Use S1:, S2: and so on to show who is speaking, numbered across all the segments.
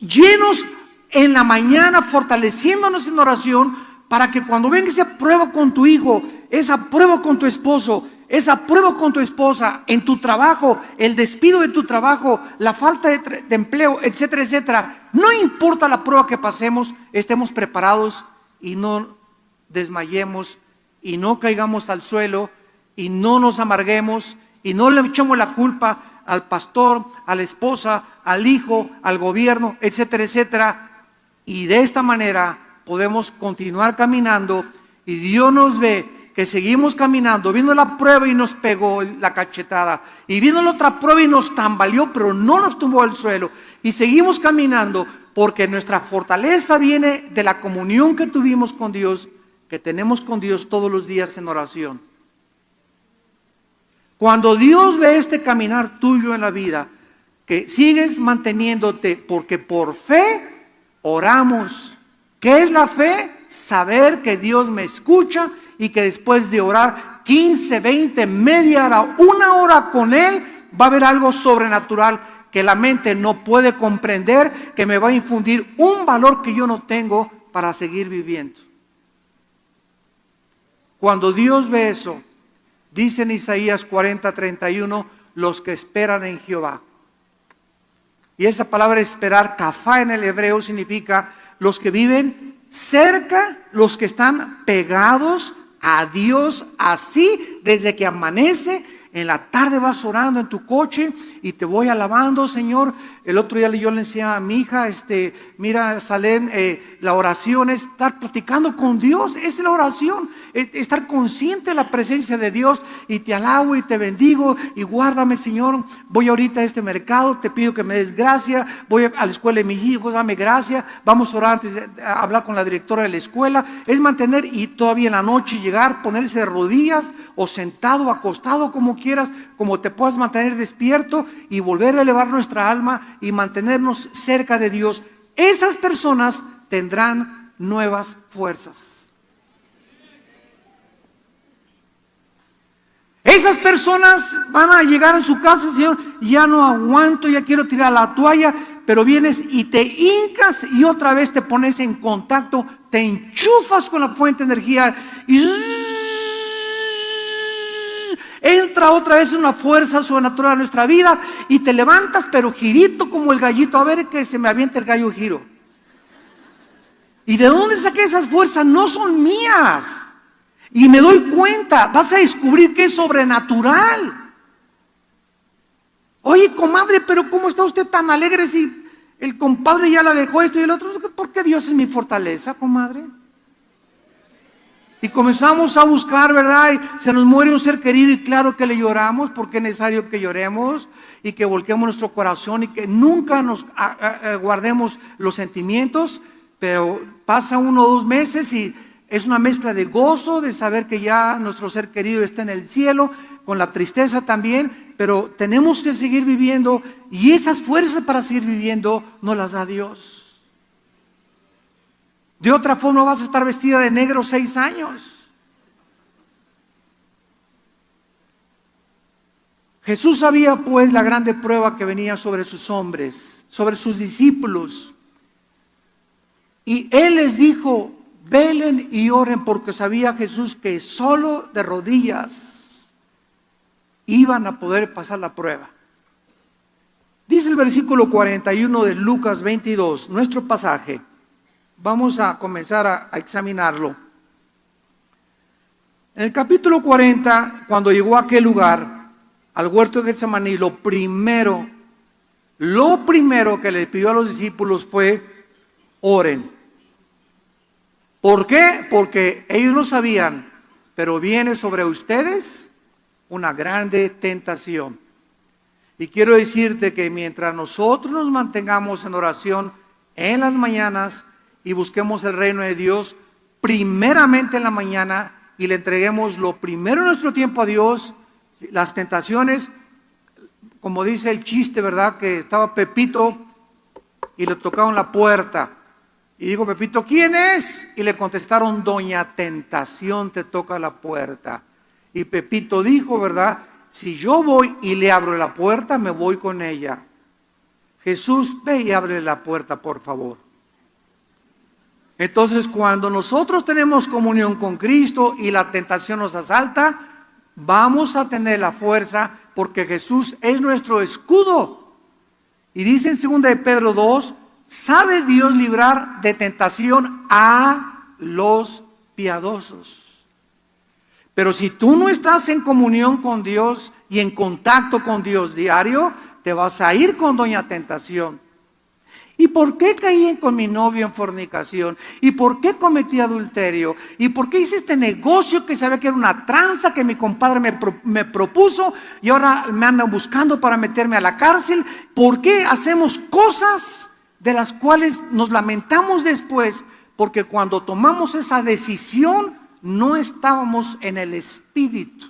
S1: llenos en la mañana, fortaleciéndonos en oración, para que cuando venga esa prueba con tu hijo, esa prueba con tu esposo, esa prueba con tu esposa, en tu trabajo, el despido de tu trabajo, la falta de empleo, etcétera, etcétera, no importa la prueba que pasemos, estemos preparados y no desmayemos y no caigamos al suelo y no nos amarguemos y no le echemos la culpa al pastor, a la esposa, al hijo, al gobierno, etcétera, etcétera. Y de esta manera podemos continuar caminando y Dios nos ve que seguimos caminando, viendo la prueba y nos pegó la cachetada, y viendo la otra prueba y nos tambaleó, pero no nos tumbó al suelo, y seguimos caminando porque nuestra fortaleza viene de la comunión que tuvimos con Dios, que tenemos con Dios todos los días en oración. Cuando Dios ve este caminar tuyo en la vida, que sigues manteniéndote, porque por fe oramos. ¿Qué es la fe? Saber que Dios me escucha y que después de orar 15, 20, media hora, una hora con Él, va a haber algo sobrenatural que la mente no puede comprender, que me va a infundir un valor que yo no tengo para seguir viviendo. Cuando Dios ve eso, dice en Isaías 40:31, los que esperan en Jehová. Y esa palabra esperar, kafá en el hebreo, significa los que viven cerca, los que están pegados a Dios, así desde que amanece. En la tarde vas orando en tu coche y te voy alabando, Señor. El otro día yo le enseñaba a mi hija, mira, Salén, la oración es estar platicando con Dios, es la oración, estar consciente de la presencia de Dios, y te alabo y te bendigo y guárdame, Señor. Voy ahorita a este mercado, te pido que me des gracia, voy a la escuela de mis hijos, dame gracia, vamos a orar antes de hablar con la directora de la escuela. Es mantener, y todavía en la noche llegar, ponerse de rodillas o sentado, acostado, como quieras, como te puedas mantener despierto, y volver a elevar nuestra alma y mantenernos cerca de Dios. Esas personas tendrán nuevas fuerzas. Esas personas van a llegar a su casa, Señor, ya no aguanto, ya quiero tirar la toalla, pero vienes y te hincas y otra vez te pones en contacto, te enchufas con la fuente de energía y entra otra vez una fuerza sobrenatural a nuestra vida y te levantas, pero girito como el gallito. A ver que se me avienta el gallo giro. ¿Y de dónde saqué esas fuerzas? No son mías. Y me doy cuenta, vas a descubrir que es sobrenatural. Oye, comadre, pero ¿cómo está usted tan alegre si el compadre ya la dejó esto y el otro? Porque Dios es mi fortaleza, comadre. Y comenzamos a buscar, ¿verdad? Y se nos muere un ser querido y claro que le lloramos, porque es necesario que lloremos y que volquemos nuestro corazón y que nunca nos guardemos los sentimientos. Pero pasa 1 o 2 meses y es una mezcla de gozo, de saber que ya nuestro ser querido está en el cielo, con la tristeza también, pero tenemos que seguir viviendo, y esas fuerzas para seguir viviendo nos las da Dios. De otra forma vas a estar vestida de negro 6 años. Jesús sabía pues la grande prueba que venía sobre sus hombres, sobre sus discípulos. Y Él les dijo, velen y oren, porque sabía Jesús que solo de rodillas iban a poder pasar la prueba. Dice el versículo 41 de Lucas 22, nuestro pasaje. Vamos a comenzar a examinarlo. En el capítulo 40, cuando llegó a aquel lugar, al huerto de Getsemaní, lo primero que le pidió a los discípulos fue, oren. ¿Por qué? Porque ellos no sabían, pero viene sobre ustedes una grande tentación. Y quiero decirte que mientras nosotros nos mantengamos en oración en las mañanas y busquemos el reino de Dios primeramente en la mañana y le entreguemos lo primero en nuestro tiempo a Dios, las tentaciones, como dice el chiste, ¿verdad? Que estaba Pepito y le tocaron la puerta. Y dijo Pepito, ¿quién es? Y le contestaron, Doña Tentación te toca la puerta. Y Pepito dijo, ¿verdad? Si yo voy y le abro la puerta, me voy con ella. Jesús, ve y abre la puerta, por favor. Entonces, cuando nosotros tenemos comunión con Cristo y la tentación nos asalta, vamos a tener la fuerza porque Jesús es nuestro escudo. Y dice en 2 de Pedro 2, ¿sabe Dios librar de tentación a los piadosos? Pero si tú no estás en comunión con Dios y en contacto con Dios diario, te vas a ir con doña tentación. ¿Y por qué caí con mi novio en fornicación? ¿Y por qué cometí adulterio? ¿Y por qué hice este negocio que sabía que era una tranza que mi compadre me propuso y ahora me andan buscando para meterme a la cárcel? ¿Por qué hacemos cosas de las cuales nos lamentamos después? Porque cuando tomamos esa decisión no estábamos en el Espíritu.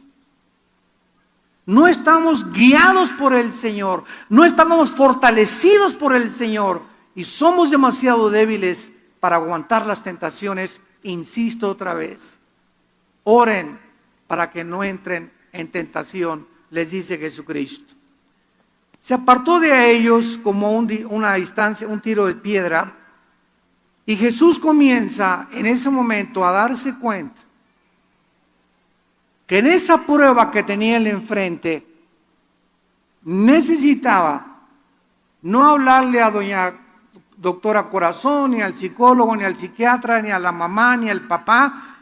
S1: No estábamos guiados por el Señor. No estábamos fortalecidos por el Señor. Y somos demasiado débiles para aguantar las tentaciones. Insisto otra vez. Oren para que no entren en tentación, les dice Jesucristo. Se apartó de ellos como una distancia, un tiro de piedra. Y Jesús comienza en ese momento a darse cuenta que en esa prueba que tenía él enfrente, necesitaba no hablarle a doña doctora Corazón, ni al psicólogo, ni al psiquiatra, ni a la mamá, ni al papá.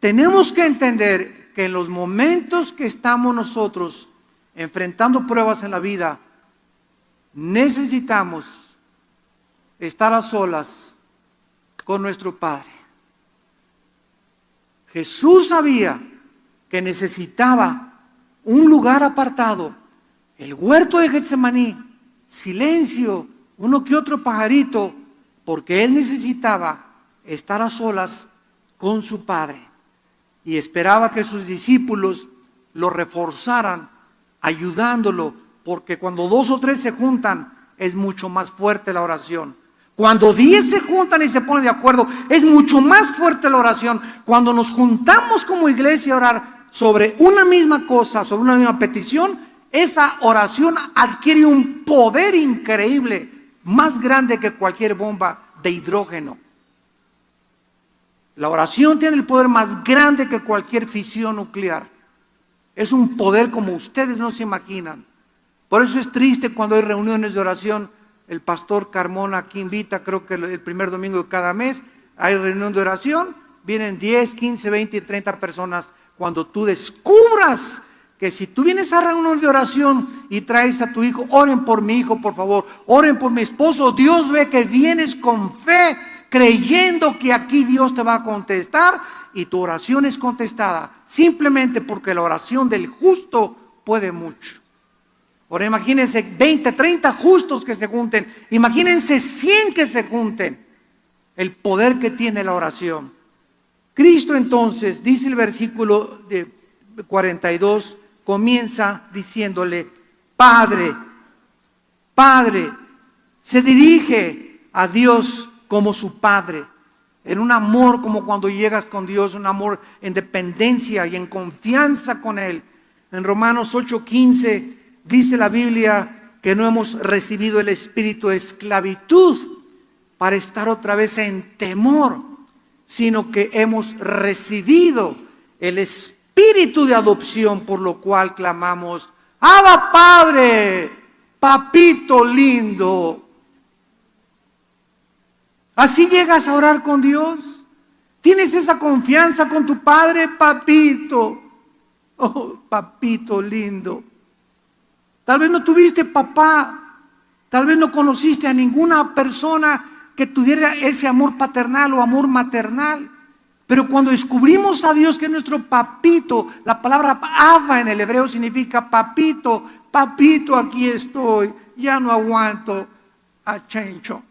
S1: Tenemos que entender que en los momentos que estamos nosotros enfrentando pruebas en la vida, necesitamos estar a solas con nuestro Padre. Jesús sabía que necesitaba un lugar apartado, el huerto de Getsemaní, silencio, uno que otro pajarito, porque él necesitaba estar a solas con su Padre y esperaba que sus discípulos lo reforzaran, ayudándolo, porque cuando 2 o 3 se juntan es mucho más fuerte la oración. Cuando 10 se juntan y se ponen de acuerdo, es mucho más fuerte la oración. Cuando nos juntamos como iglesia a orar sobre una misma cosa, sobre una misma petición, esa oración adquiere un poder increíble, más grande que cualquier bomba de hidrógeno. La oración tiene el poder más grande que cualquier fisión nuclear. Es un poder como ustedes no se imaginan. Por eso es triste cuando hay reuniones de oración. El pastor Carmona aquí invita, creo que el primer domingo de cada mes, hay reunión de oración. Vienen 10, 15, 20 y 30 personas. Cuando tú descubras que si tú vienes a reunión de oración y traes a tu hijo, oren por mi hijo, por favor, oren por mi esposo. Dios ve que vienes con fe, creyendo que aquí Dios te va a contestar y tu oración es contestada, simplemente porque la oración del justo puede mucho. Ahora imagínense 20, 30 justos que se junten, imagínense 100 que se junten, el poder que tiene la oración. Cristo entonces, dice el versículo de 42, comienza diciéndole, Padre, Padre, se dirige a Dios como su Padre, en un amor como cuando llegas con Dios, un amor en dependencia y en confianza con Él. En Romanos 8:15 dice la Biblia que no hemos recibido el espíritu de esclavitud para estar otra vez en temor, sino que hemos recibido el espíritu de adopción, por lo cual clamamos, Abba Padre, papito lindo. Así llegas a orar con Dios. Tienes esa confianza con tu Padre, papito. Oh, papito lindo. Tal vez no tuviste papá, tal vez no conociste a ninguna persona que tuviera ese amor paternal o amor maternal. Pero cuando descubrimos a Dios que es nuestro papito, la palabra Abba en el hebreo significa papito, papito, aquí estoy, ya no aguanto a Chencho.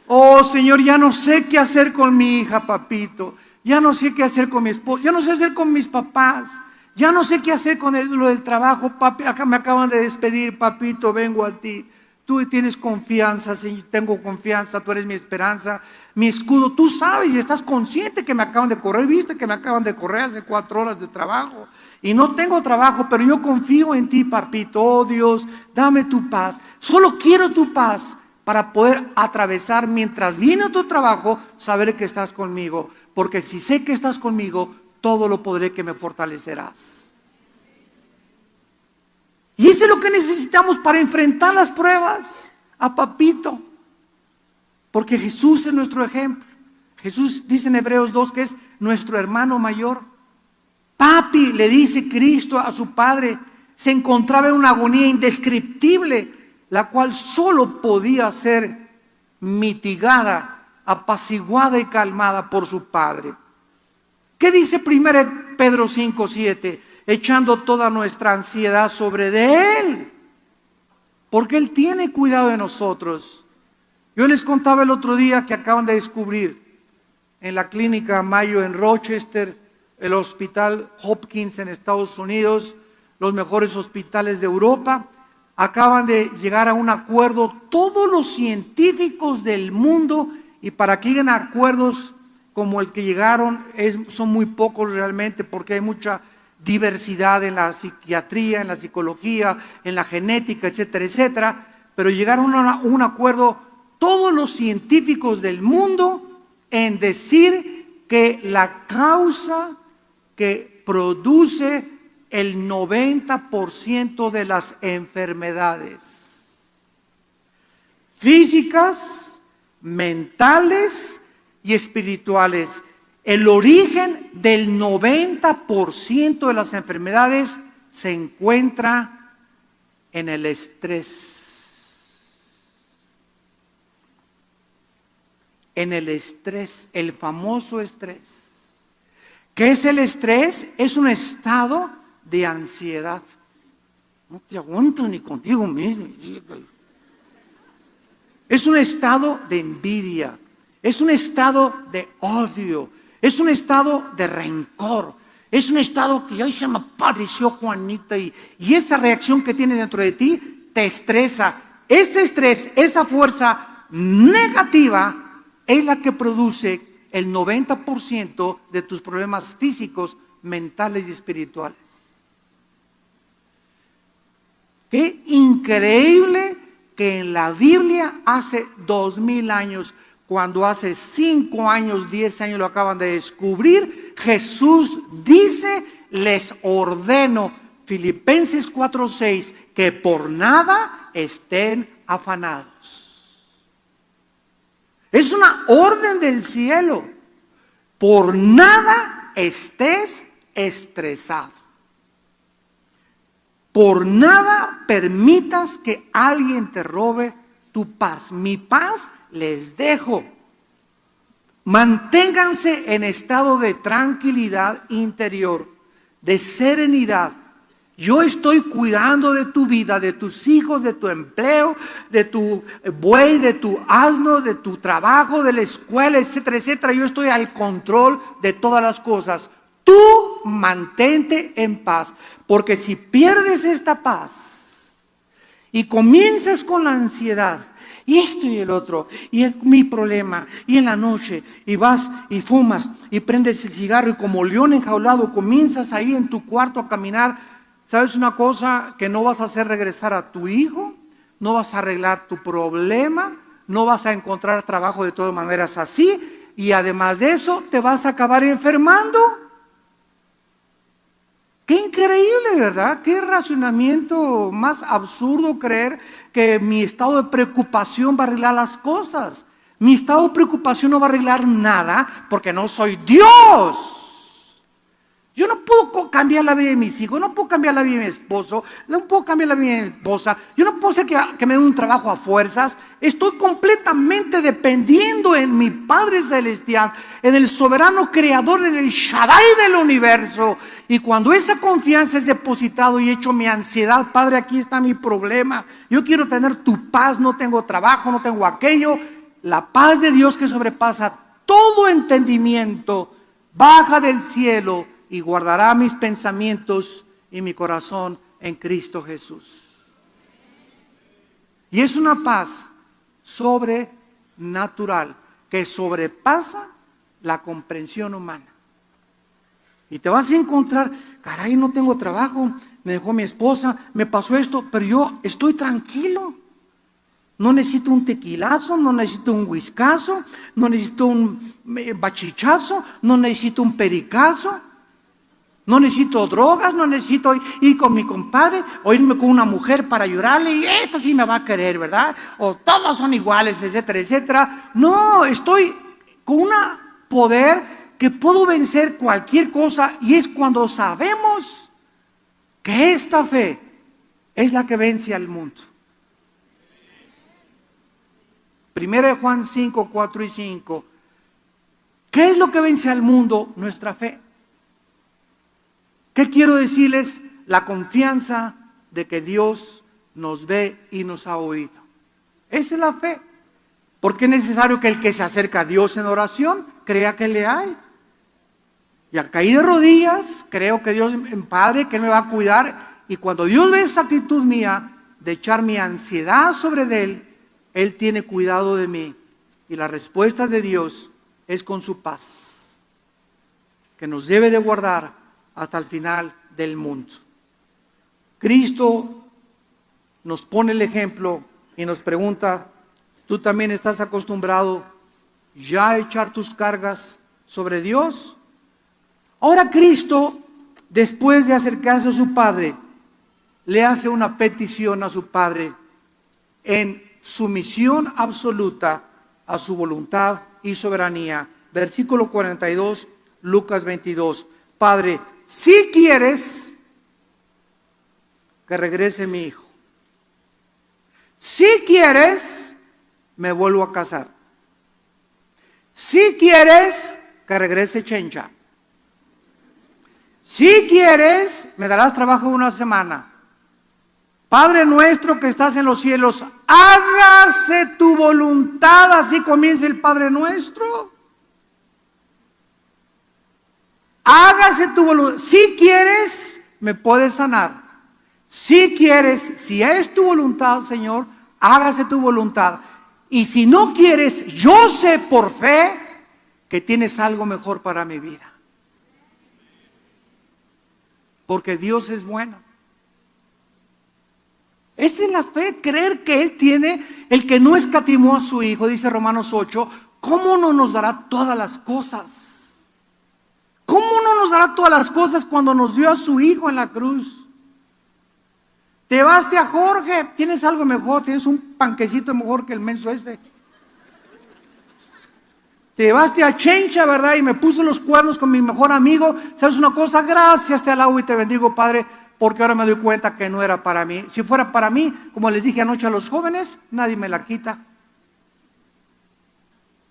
S1: Oh Señor, ya no sé qué hacer con mi hija, papito, ya no sé qué hacer con mi esposo, ya no sé qué hacer con mis papás, ya no sé qué hacer con lo del trabajo, papi, acá me acaban de despedir, papito, vengo a ti. Tú tienes confianza, Señor, tengo confianza, tú eres mi esperanza, mi escudo. Tú sabes y estás consciente que me acaban de correr. Viste que me acaban de correr hace 4 horas de trabajo. Y no tengo trabajo, pero yo confío en ti, papito. Oh Dios, dame tu paz. Solo quiero tu paz para poder atravesar mientras viene tu trabajo, saber que estás conmigo. Porque si sé que estás conmigo, todo lo podré, que me fortalecerás. Y eso es lo que necesitamos para enfrentar las pruebas, a papito. Porque Jesús es nuestro ejemplo. Jesús dice en Hebreos 2 que es nuestro hermano mayor. Papi, le dice Cristo a su Padre, se encontraba en una agonía indescriptible, la cual solo podía ser mitigada, apaciguada y calmada por su Padre. ¿Qué dice 1 Pedro 5:7? Echando toda nuestra ansiedad sobre de Él, porque Él tiene cuidado de nosotros. Yo les contaba el otro día que acaban de descubrir en la clínica Mayo en Rochester, el hospital Hopkins en Estados Unidos, los mejores hospitales de Europa, acaban de llegar a un acuerdo todos los científicos del mundo, y para que lleguen a acuerdos como el que llegaron son muy pocos realmente, porque hay mucha diversidad en la psiquiatría, en la psicología, en la genética, etcétera, etcétera. Pero llegaron a un acuerdo todos los científicos del mundo en decir que la causa que produce el 90% de las enfermedades físicas, mentales y espirituales, el origen del 90% de las enfermedades se encuentra en el estrés. En el estrés, el famoso estrés. ¿Qué es el estrés? Es un estado de ansiedad. No te aguanto ni contigo mismo. Es un estado de envidia. Es un estado de odio. Es un estado de rencor. Es un estado que ay, se me apareció Juanita y esa reacción que tiene dentro de ti te estresa. Ese estrés, esa fuerza negativa es la que produce el 90% de tus problemas físicos, mentales y espirituales. Qué increíble que en la Biblia hace 2000 años, cuando hace 5 años, 10 años lo acaban de descubrir, Jesús dice, les ordeno, Filipenses 4:6, que por nada estén afanados. Es una orden del cielo. Por nada estés estresado. Por nada permitas que alguien te robe tu paz. Mi paz les dejo. Manténganse en estado de tranquilidad interior, de serenidad. Yo estoy cuidando de tu vida, de tus hijos, de tu empleo, de tu buey, de tu asno, de tu trabajo, de la escuela, etcétera, etcétera. Yo estoy al control de todas las cosas. Tú mantente en paz, porque si pierdes esta paz y comienzas con la ansiedad, y esto y el otro, y mi problema, y en la noche, y vas y fumas, y prendes el cigarro, y como león enjaulado comienzas ahí en tu cuarto a caminar. ¿Sabes una cosa? Que no vas a hacer regresar a tu hijo, no vas a arreglar tu problema, no vas a encontrar trabajo de todas maneras así, y además de eso te vas a acabar enfermando. Qué increíble, ¿verdad? Qué razonamiento más absurdo creer que mi estado de preocupación va a arreglar las cosas. Mi estado de preocupación no va a arreglar nada porque no soy Dios. Yo no puedo cambiar la vida de mis hijos, no puedo cambiar la vida de mi esposo, no puedo cambiar la vida de mi esposa. Yo no puedo hacer que me den un trabajo a fuerzas. Estoy completamente dependiendo en mi Padre Celestial, en el soberano creador, en el Shaddai del universo. Y cuando esa confianza es depositado y hecho mi ansiedad, Padre, aquí está mi problema. Yo quiero tener tu paz, no tengo trabajo, no tengo aquello. La paz de Dios que sobrepasa todo entendimiento, baja del cielo y guardará mis pensamientos y mi corazón en Cristo Jesús. Y es una paz sobrenatural que sobrepasa la comprensión humana. Y te vas a encontrar, caray, no tengo trabajo, me dejó mi esposa, me pasó esto, pero yo estoy tranquilo. No necesito un tequilazo, no necesito un whiskazo, no necesito un bachichazo, no necesito un pericazo, no necesito drogas, no necesito ir con mi compadre o irme con una mujer para llorarle y esta sí me va a querer, ¿verdad? O todos son iguales, etcétera, etcétera. No, estoy con un poder que puedo vencer cualquier cosa, y es cuando sabemos que esta fe es la que vence al mundo. 1 Juan 5, 4 y 5. ¿Qué es lo que vence al mundo? Nuestra fe. ¿Qué quiero decirles? La confianza de que Dios nos ve y nos ha oído. Esa es la fe. Porque es necesario que el que se acerca a Dios en oración crea que le hay. Y al caer de rodillas, creo que Dios es Padre, que Él me va a cuidar. Y cuando Dios ve esa actitud mía de echar mi ansiedad sobre Él, Él tiene cuidado de mí. Y la respuesta de Dios es con su paz, que nos debe de guardar hasta el final del mundo. Cristo nos pone el ejemplo y nos pregunta, ¿tú también estás acostumbrado ya a echar tus cargas sobre Dios? Ahora Cristo, después de acercarse a su Padre, le hace una petición a su Padre en sumisión absoluta a su voluntad y soberanía. Versículo 42, Lucas 22. Padre, si quieres que regrese mi hijo, si quieres, me vuelvo a casar. Si quieres, que regrese Chencha. Si quieres, me darás trabajo una semana. Padre nuestro que estás en los cielos, hágase tu voluntad. Así comienza el Padre nuestro. Hágase tu voluntad. Si quieres, me puedes sanar. Si quieres, si es tu voluntad, Señor, hágase tu voluntad. Y si no quieres, yo sé por fe que tienes algo mejor para mi vida. Porque Dios es bueno. Esa es la fe, creer que Él tiene, el que no escatimó a su Hijo, dice Romanos 8, ¿cómo no nos dará todas las cosas? ¿Cómo no nos dará todas las cosas cuando nos dio a su Hijo en la cruz? Te vas a Jorge, tienes algo mejor, tienes un panquecito mejor que el menso este. Te llevaste a Chencha, ¿verdad? Y me puso los cuernos con mi mejor amigo. ¿Sabes una cosa? Gracias, te alabo y te bendigo, Padre, porque ahora me doy cuenta que no era para mí. Si fuera para mí, como les dije anoche a los jóvenes, nadie me la quita.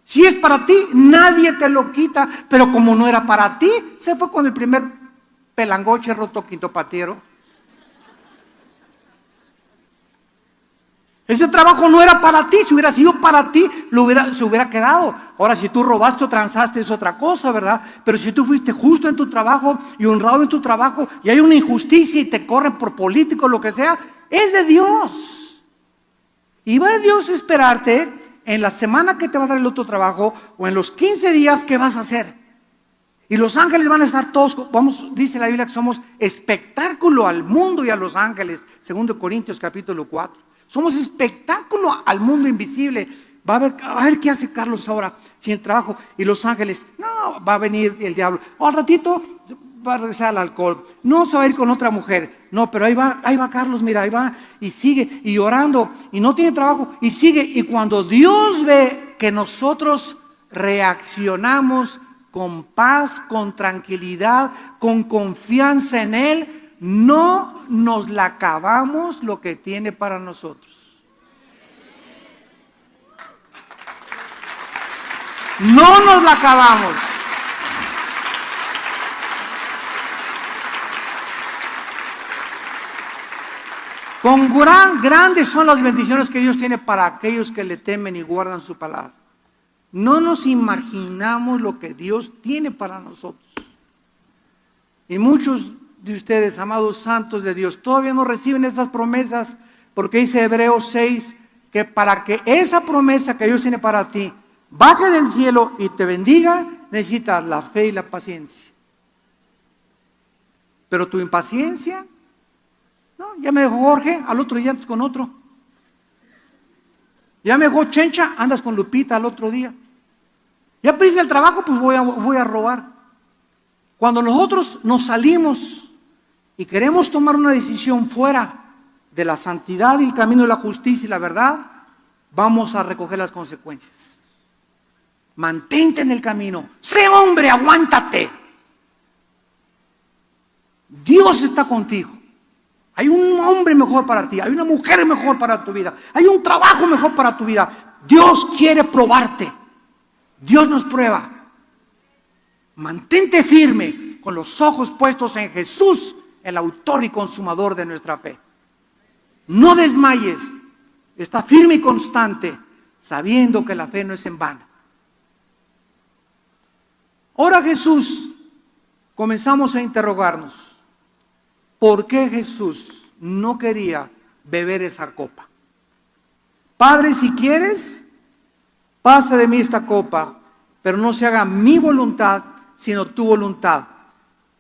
S1: Si es para ti, nadie te lo quita. Pero como no era para ti, se fue con el primer pelangoche roto quinto patiero. Ese trabajo no era para ti. Si hubiera sido para ti, se hubiera quedado. Ahora, si tú robaste o transaste, es otra cosa, ¿verdad? Pero si tú fuiste justo en tu trabajo y honrado en tu trabajo, y hay una injusticia y te corren por político, lo que sea, es de Dios. Y va a Dios a esperarte en la semana que te va a dar el otro trabajo, o en los 15 días que vas a hacer. Y los ángeles van a estar todos, dice la Biblia que somos espectáculo al mundo y a los ángeles, 2 Corintios capítulo 4. Somos espectáculo al mundo invisible. Va a ver qué hace Carlos ahora sin el trabajo. Y los ángeles, no, va a venir el diablo. Al ratito va a regresar al alcohol. No se va a ir con otra mujer. No, pero ahí va Carlos, mira, ahí va. Y sigue, y orando, y no tiene trabajo, y sigue. Y cuando Dios ve que nosotros reaccionamos con paz, con tranquilidad, con confianza en Él, no nos la acabamos lo que tiene para nosotros. No nos la acabamos. Grandes son las bendiciones que Dios tiene para aquellos que le temen y guardan su palabra. No nos imaginamos lo que Dios tiene para nosotros. Y muchos de ustedes, amados santos de Dios, todavía no reciben estas promesas, porque dice Hebreos 6, que para que esa promesa que Dios tiene para ti baje del cielo y te bendiga, necesitas la fe y la paciencia. Pero tu impaciencia, no, ya me dejó Jorge, al otro día andas con otro. Ya me dejó Chencha, andas con Lupita al otro día. Ya perdiste el trabajo, pues voy a robar. Cuando nosotros nos salimos y queremos tomar una decisión fuera de la santidad y el camino de la justicia y la verdad, vamos a recoger las consecuencias. Mantente en el camino. Sé hombre, aguántate. Dios está contigo. Hay un hombre mejor para ti, hay una mujer mejor para tu vida, hay un trabajo mejor para tu vida. Dios quiere probarte. Dios nos prueba. Mantente firme con los ojos puestos en Jesús, el autor y consumador de nuestra fe. No desmayes. Está firme y constante, sabiendo que la fe no es en vano. Ahora Jesús, comenzamos a interrogarnos. ¿Por qué Jesús no quería beber esa copa? Padre, si quieres, pasa de mí esta copa, pero no se haga mi voluntad, sino tu voluntad.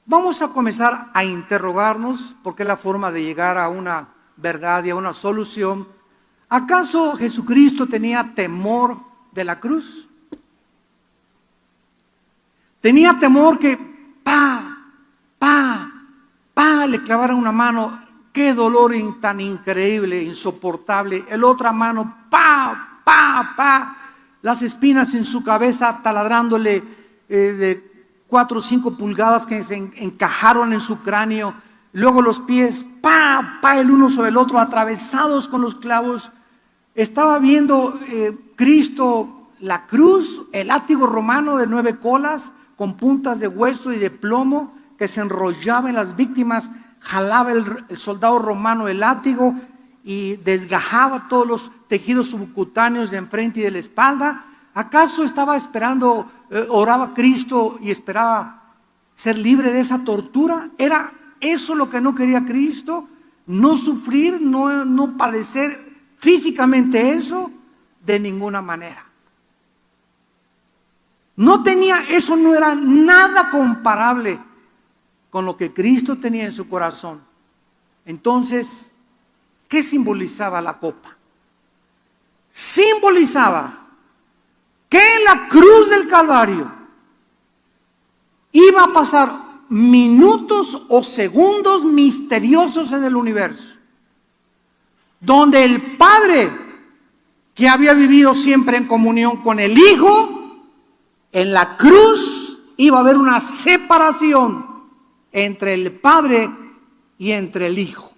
S1: Vamos a comenzar a interrogarnos, porque es la forma de llegar a una verdad y a una solución. ¿Acaso Jesucristo tenía temor de la cruz? Tenía temor que le clavaran una mano. Qué dolor tan increíble, insoportable. El otra mano, las espinas en su cabeza taladrándole de 4 o 5 pulgadas que se encajaron en su cráneo. Luego los pies, el uno sobre el otro, atravesados con los clavos. Estaba viendo Cristo la cruz, el látigo romano de 9 colas, con puntas de hueso y de plomo, que se enrollaba en las víctimas. Jalaba el soldado romano el látigo y desgajaba todos los tejidos subcutáneos de enfrente y de la espalda. ¿Acaso estaba esperando, oraba Cristo y esperaba ser libre de esa tortura? ¿Era eso lo que no quería Cristo? ¿No sufrir, no padecer físicamente eso? De ninguna manera. Eso no era nada comparable con lo que Cristo tenía en su corazón. Entonces, ¿qué simbolizaba la copa? Simbolizaba que en la cruz del Calvario iba a pasar minutos o segundos misteriosos en el universo, donde el Padre, que había vivido siempre en comunión con el Hijo, en la cruz iba a haber una separación entre el Padre y entre el Hijo.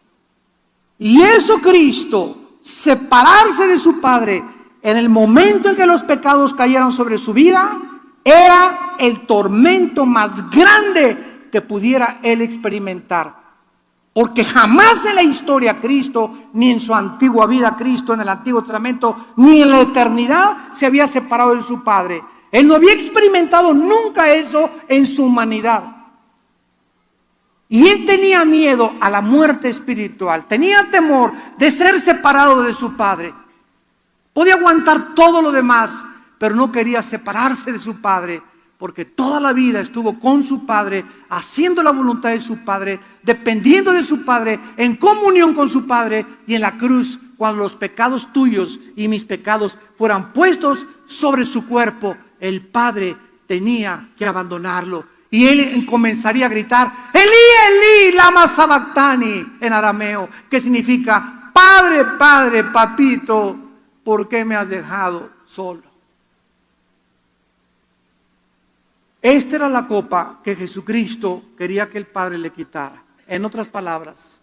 S1: Y eso Cristo, separarse de su Padre en el momento en que los pecados cayeron sobre su vida, era el tormento más grande que pudiera él experimentar. Porque jamás en la historia Cristo, ni en su antigua vida Cristo, en el Antiguo Testamento, ni en la eternidad se había separado de su Padre. Él no había experimentado nunca eso en su humanidad. Y él tenía miedo a la muerte espiritual, tenía temor de ser separado de su Padre. Podía aguantar todo lo demás, pero no quería separarse de su Padre, porque toda la vida estuvo con su Padre, haciendo la voluntad de su Padre, dependiendo de su Padre, en comunión con su Padre. Y en la cruz, cuando los pecados tuyos y mis pecados fueran puestos sobre su cuerpo, el Padre tenía que abandonarlo. Y él comenzaría a gritar, Elí, Elí, lama sabactani, en arameo, que significa, Padre, Padre, papito, ¿por qué me has dejado solo? Esta era la copa que Jesucristo quería que el Padre le quitara. En otras palabras,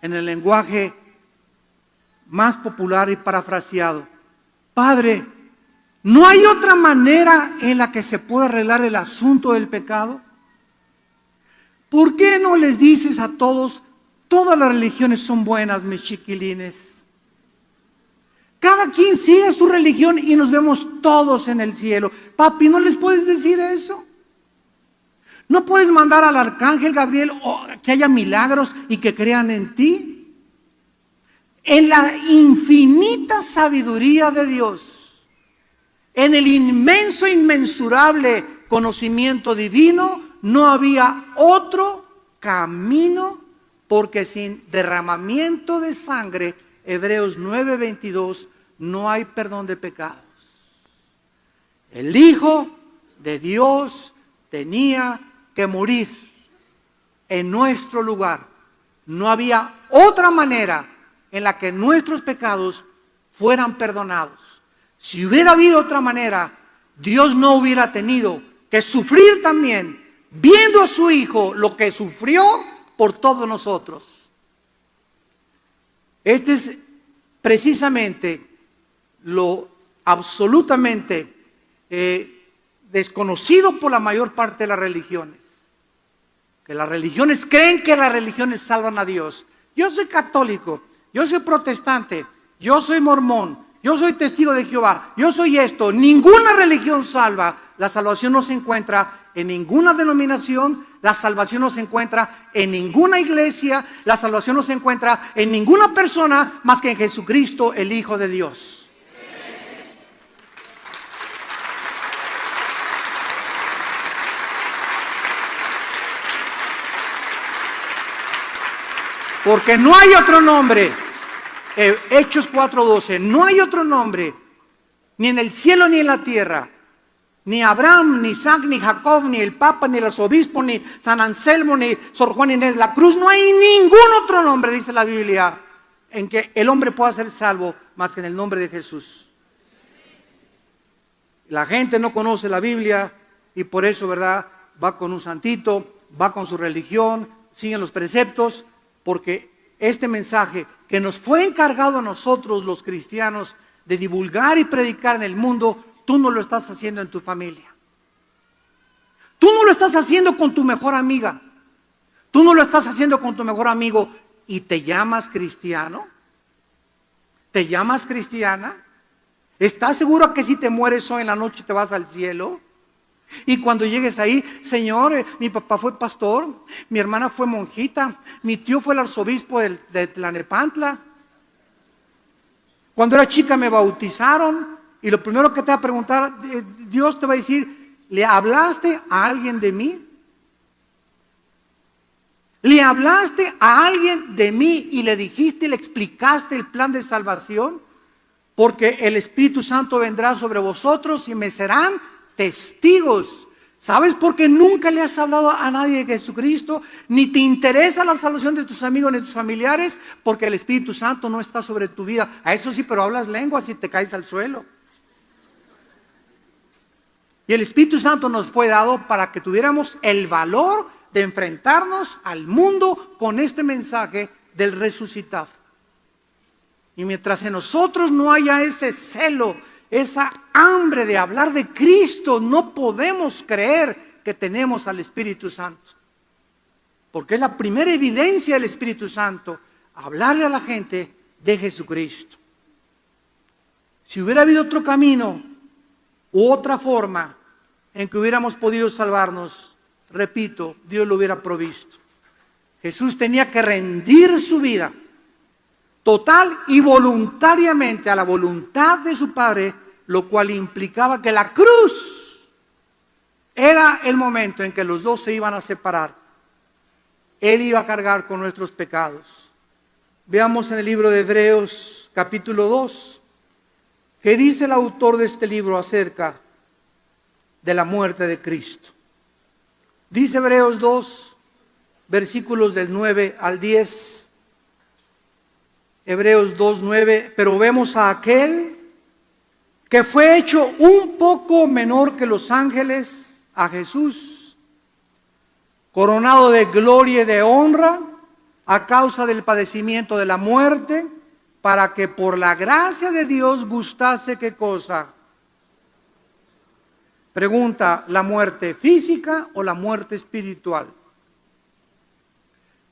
S1: en el lenguaje más popular y parafraseado, Padre, ¿no hay otra manera en la que se pueda arreglar el asunto del pecado? ¿Por qué no les dices a todos, todas las religiones son buenas, mis chiquilines? Cada quien sigue su religión y nos vemos todos en el cielo. Papi, ¿no les puedes decir eso? ¿No puedes mandar al arcángel Gabriel que haya milagros y que crean en ti? en la infinita sabiduría de Dios, en el inmenso, inmensurable conocimiento divino, no había otro camino, porque sin derramamiento de sangre, Hebreos 9:22, no hay perdón de pecados. El Hijo de Dios tenía que morir en nuestro lugar. No había otra manera en la que nuestros pecados fueran perdonados. Si hubiera habido otra manera, Dios no hubiera tenido que sufrir también, viendo a su Hijo lo que sufrió por todos nosotros. Este es precisamente lo absolutamente desconocido por la mayor parte de las religiones. Que las religiones creen que las religiones salvan a Dios. Yo soy católico, yo soy protestante, yo soy mormón, yo soy testigo de Jehová, yo soy esto. Ninguna religión salva. La salvación no se encuentra en ninguna denominación, la salvación no se encuentra en ninguna iglesia, la salvación no se encuentra en ninguna persona más que en Jesucristo, el Hijo de Dios. Porque no hay otro nombre, Hechos 4:12, no hay otro nombre, ni en el cielo ni en la tierra, ni Abraham, ni Isaac, ni Jacob, ni el Papa, ni el arzobispo, ni San Anselmo, ni Sor Juana Inés de la Cruz, no hay ningún otro nombre, dice la Biblia, en que el hombre pueda ser salvo más que en el nombre de Jesús. La gente no conoce la Biblia y por eso, ¿verdad?, va con un santito, va con su religión, siguen los preceptos, porque este mensaje que nos fue encargado a nosotros los cristianos de divulgar y predicar en el mundo, tú no lo estás haciendo en tu familia. Tú no lo estás haciendo con tu mejor amiga. Tú no lo estás haciendo con tu mejor amigo y te llamas cristiano. ¿Te llamas cristiana? ¿Estás seguro que si te mueres hoy en la noche te vas al cielo? Y cuando llegues ahí, Señor, mi papá fue pastor, mi hermana fue monjita, mi tío fue el arzobispo de Tlalnepantla. Cuando era chica me bautizaron y lo primero que te va a preguntar, Dios te va a decir, ¿le hablaste a alguien de mí? ¿Le hablaste a alguien de mí y le dijiste, le explicaste el plan de salvación? Porque el Espíritu Santo vendrá sobre vosotros y me serán testigos. ¿Sabes por qué nunca le has hablado a nadie de Jesucristo? Ni te interesa la salvación de tus amigos ni de tus familiares, porque el Espíritu Santo no está sobre tu vida. A eso sí, pero hablas lenguas y te caes al suelo. Y el Espíritu Santo nos fue dado para que tuviéramos el valor de enfrentarnos al mundo con este mensaje del resucitado. Y mientras en nosotros no haya ese celo, esa hambre de hablar de Cristo, no podemos creer que tenemos al Espíritu Santo. Porque es la primera evidencia del Espíritu Santo, hablarle a la gente de Jesucristo. Si hubiera habido otro camino u otra forma en que hubiéramos podido salvarnos, repito, Dios lo hubiera provisto. Jesús tenía que rendir su vida total y voluntariamente a la voluntad de su Padre, lo cual implicaba que la cruz era el momento en que los dos se iban a separar. Él iba a cargar con nuestros pecados. Veamos en el libro de Hebreos capítulo 2, ¿qué dice el autor de este libro acerca de la muerte de Cristo? Dice Hebreos 2, versículos del 9 al 10. Hebreos 2:9, pero vemos a aquel que fue hecho un poco menor que los ángeles, a Jesús, coronado de gloria y de honra a causa del padecimiento de la muerte, para que por la gracia de Dios gustase, ¿qué cosa? Pregunta, ¿la muerte física o la muerte espiritual?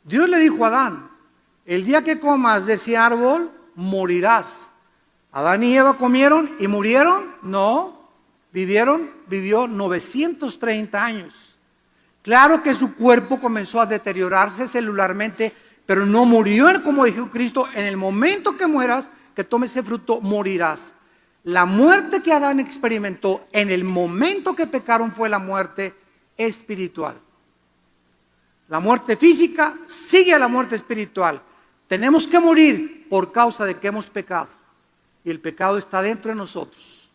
S1: Dios le dijo a Adán, el día que comas de ese árbol, morirás. Adán y Eva comieron y murieron. No, vivió 930 años. Claro que su cuerpo comenzó a deteriorarse celularmente, pero no murió como dijo Cristo. En el momento que mueras, que tomes ese fruto, morirás. La muerte que Adán experimentó en el momento que pecaron fue la muerte espiritual. La muerte física sigue a la muerte espiritual. Tenemos que morir por causa de que hemos pecado. Y el pecado está dentro de nosotros.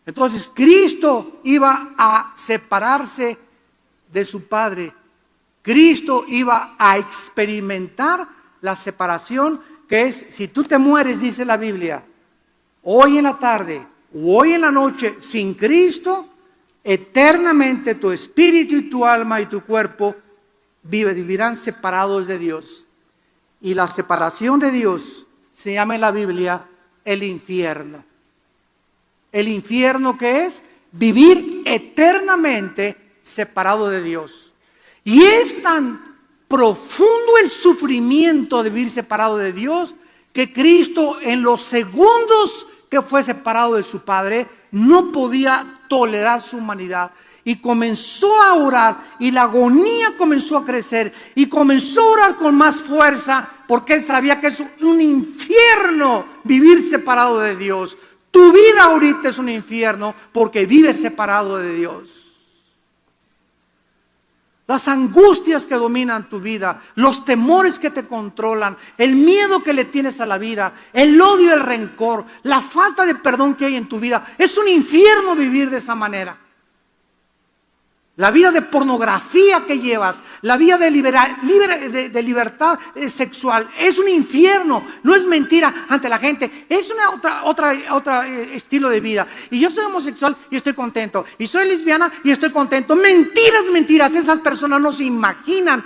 S1: Entonces Cristo iba a separarse de su Padre. Cristo iba a experimentar la separación, que es, si tú te mueres, dice la Biblia, hoy en la tarde o hoy en la noche sin Cristo, eternamente tu espíritu y tu alma y tu cuerpo vivirán separados de Dios. Y la separación de Dios se llama en la Biblia el infierno. El infierno, que es vivir eternamente separado de Dios. Y es tan profundo el sufrimiento de vivir separado de Dios, que Cristo, en los segundos que fue separado de su Padre, no podía tolerar su humanidad. Y comenzó a orar, y la agonía comenzó a crecer, y comenzó a orar con más fuerza, porque él sabía que es un infierno vivir separado de Dios. Tu vida ahorita es un infierno porque vives separado de Dios. Las angustias que dominan tu vida, los temores que te controlan, el miedo que le tienes a la vida, el odio, el rencor, la falta de perdón que hay en tu vida, es un infierno vivir de esa manera. La vida de pornografía que llevas, la vida de libertad sexual, es un infierno. No es mentira ante la gente, es otro estilo de vida. Y yo soy homosexual y estoy contento, y soy lesbiana y estoy contento. Mentiras, esas personas no se imaginan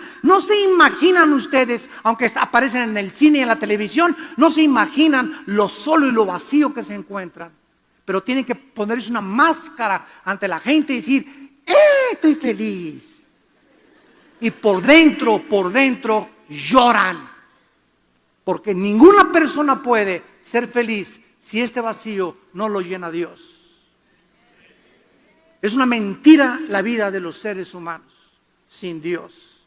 S1: ustedes, aunque aparecen en el cine y en la televisión, no se imaginan lo solo y lo vacío que se encuentran. Pero tienen que ponerse una máscara ante la gente y decir, estoy feliz. Y por dentro lloran. Porque ninguna persona puede ser feliz si este vacío no lo llena Dios. Es una mentira la vida de los seres humanos sin Dios.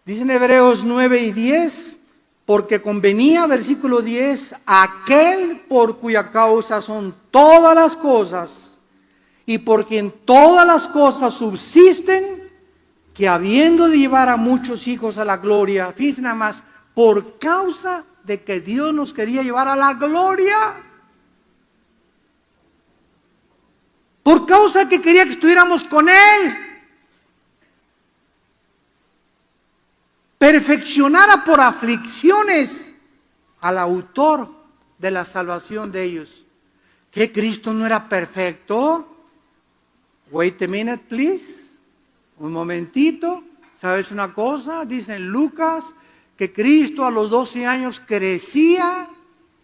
S1: Dicen Hebreos 9 y 10, porque convenía, versículo 10, aquel por cuya causa son todas las cosas, y por quien todas las cosas subsisten, que habiendo de llevar a muchos hijos a la gloria, fíjense nada más, por causa de que Dios nos quería llevar a la gloria, por causa de que quería que estuviéramos con Él, perfeccionara por aflicciones al autor de la salvación de ellos. ¿Que Cristo no era perfecto? Wait a minute, please. Un momentito. ¿Sabes una cosa? Dice en Lucas que Cristo a los 12 años crecía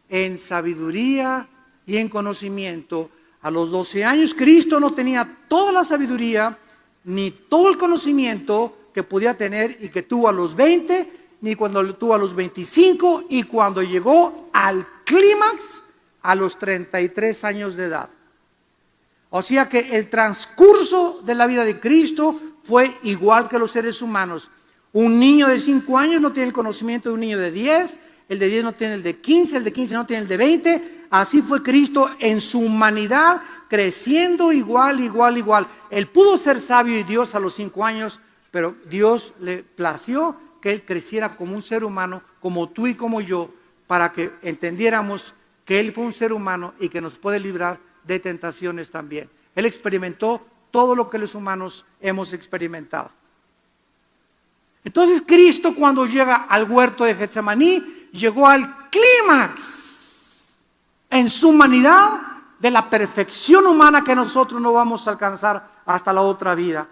S1: en sabiduría y en conocimiento. A los 12 años Cristo no tenía toda la sabiduría ni todo el conocimiento que podía tener y que tuvo a los 20, ni cuando lo tuvo a los 25, y cuando llegó al clímax a los 33 años de edad. O sea que el transcurso de la vida de Cristo fue igual que los seres humanos. Un niño de 5 años no tiene el conocimiento de un niño de 10, el de 10 no tiene el de 15, el de 15 no tiene el de 20. Así fue Cristo en su humanidad, creciendo igual. Él pudo ser sabio y Dios a los 5 años, pero Dios le plació que Él creciera como un ser humano, como tú y como yo, para que entendiéramos que Él fue un ser humano y que nos puede librar de tentaciones también. Él experimentó todo lo que los humanos hemos experimentado. Entonces Cristo, cuando llega al huerto de Getsemaní, llegó al clímax en su humanidad de la perfección humana que nosotros no vamos a alcanzar hasta la otra vida.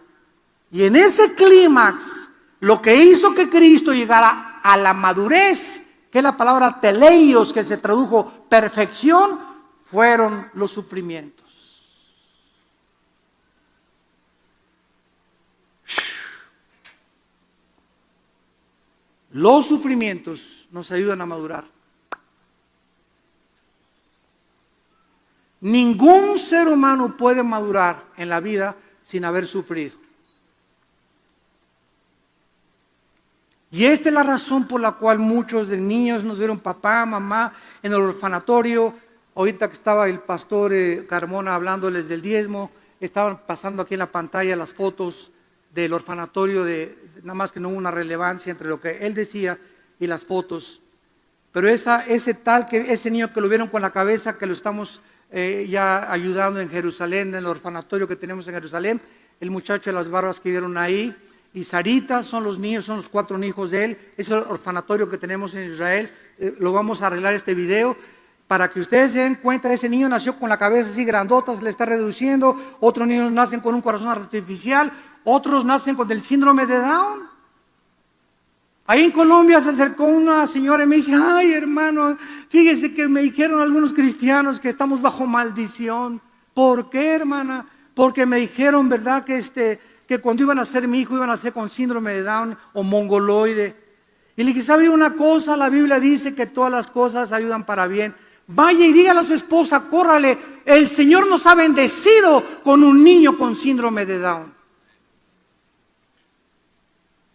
S1: Y en ese clímax, lo que hizo que Cristo llegara a la madurez, que es la palabra teleios, que se tradujo perfección, fueron los sufrimientos. Los sufrimientos nos ayudan a madurar. Ningún ser humano puede madurar en la vida sin haber sufrido. Y esta es la razón por la cual muchos de niños nos vieron papá, mamá en el orfanatorio. Ahorita que estaba el pastor Carmona hablándoles del diezmo, estaban pasando aquí en la pantalla las fotos del orfanatorio, nada más que no hubo una relevancia entre lo que él decía y las fotos. Pero ese niño que lo vieron con la cabeza, que lo estamos ya ayudando en Jerusalén, en el orfanatorio que tenemos en Jerusalén, el muchacho de las barbas que vieron ahí, y Sarita son los niños, son los 4 hijos de él, es el orfanatorio que tenemos en Israel. Lo vamos a arreglar este video para que ustedes se den cuenta. Ese niño nació con la cabeza así grandota, se le está reduciendo. Otros niños nacen con un corazón artificial, otros nacen con el síndrome de Down. Ahí en Colombia se acercó una señora y me dice: ay, hermano, fíjese que me dijeron algunos cristianos que estamos bajo maldición. ¿Por qué, hermana? Porque me dijeron, ¿verdad?, que cuando iban a ser mi hijo iban a ser con síndrome de Down o mongoloide. Y le dije: ¿sabe una cosa? La Biblia dice que todas las cosas ayudan para bien. Vaya y dígale a su esposa, córrale, el Señor nos ha bendecido con un niño con síndrome de Down.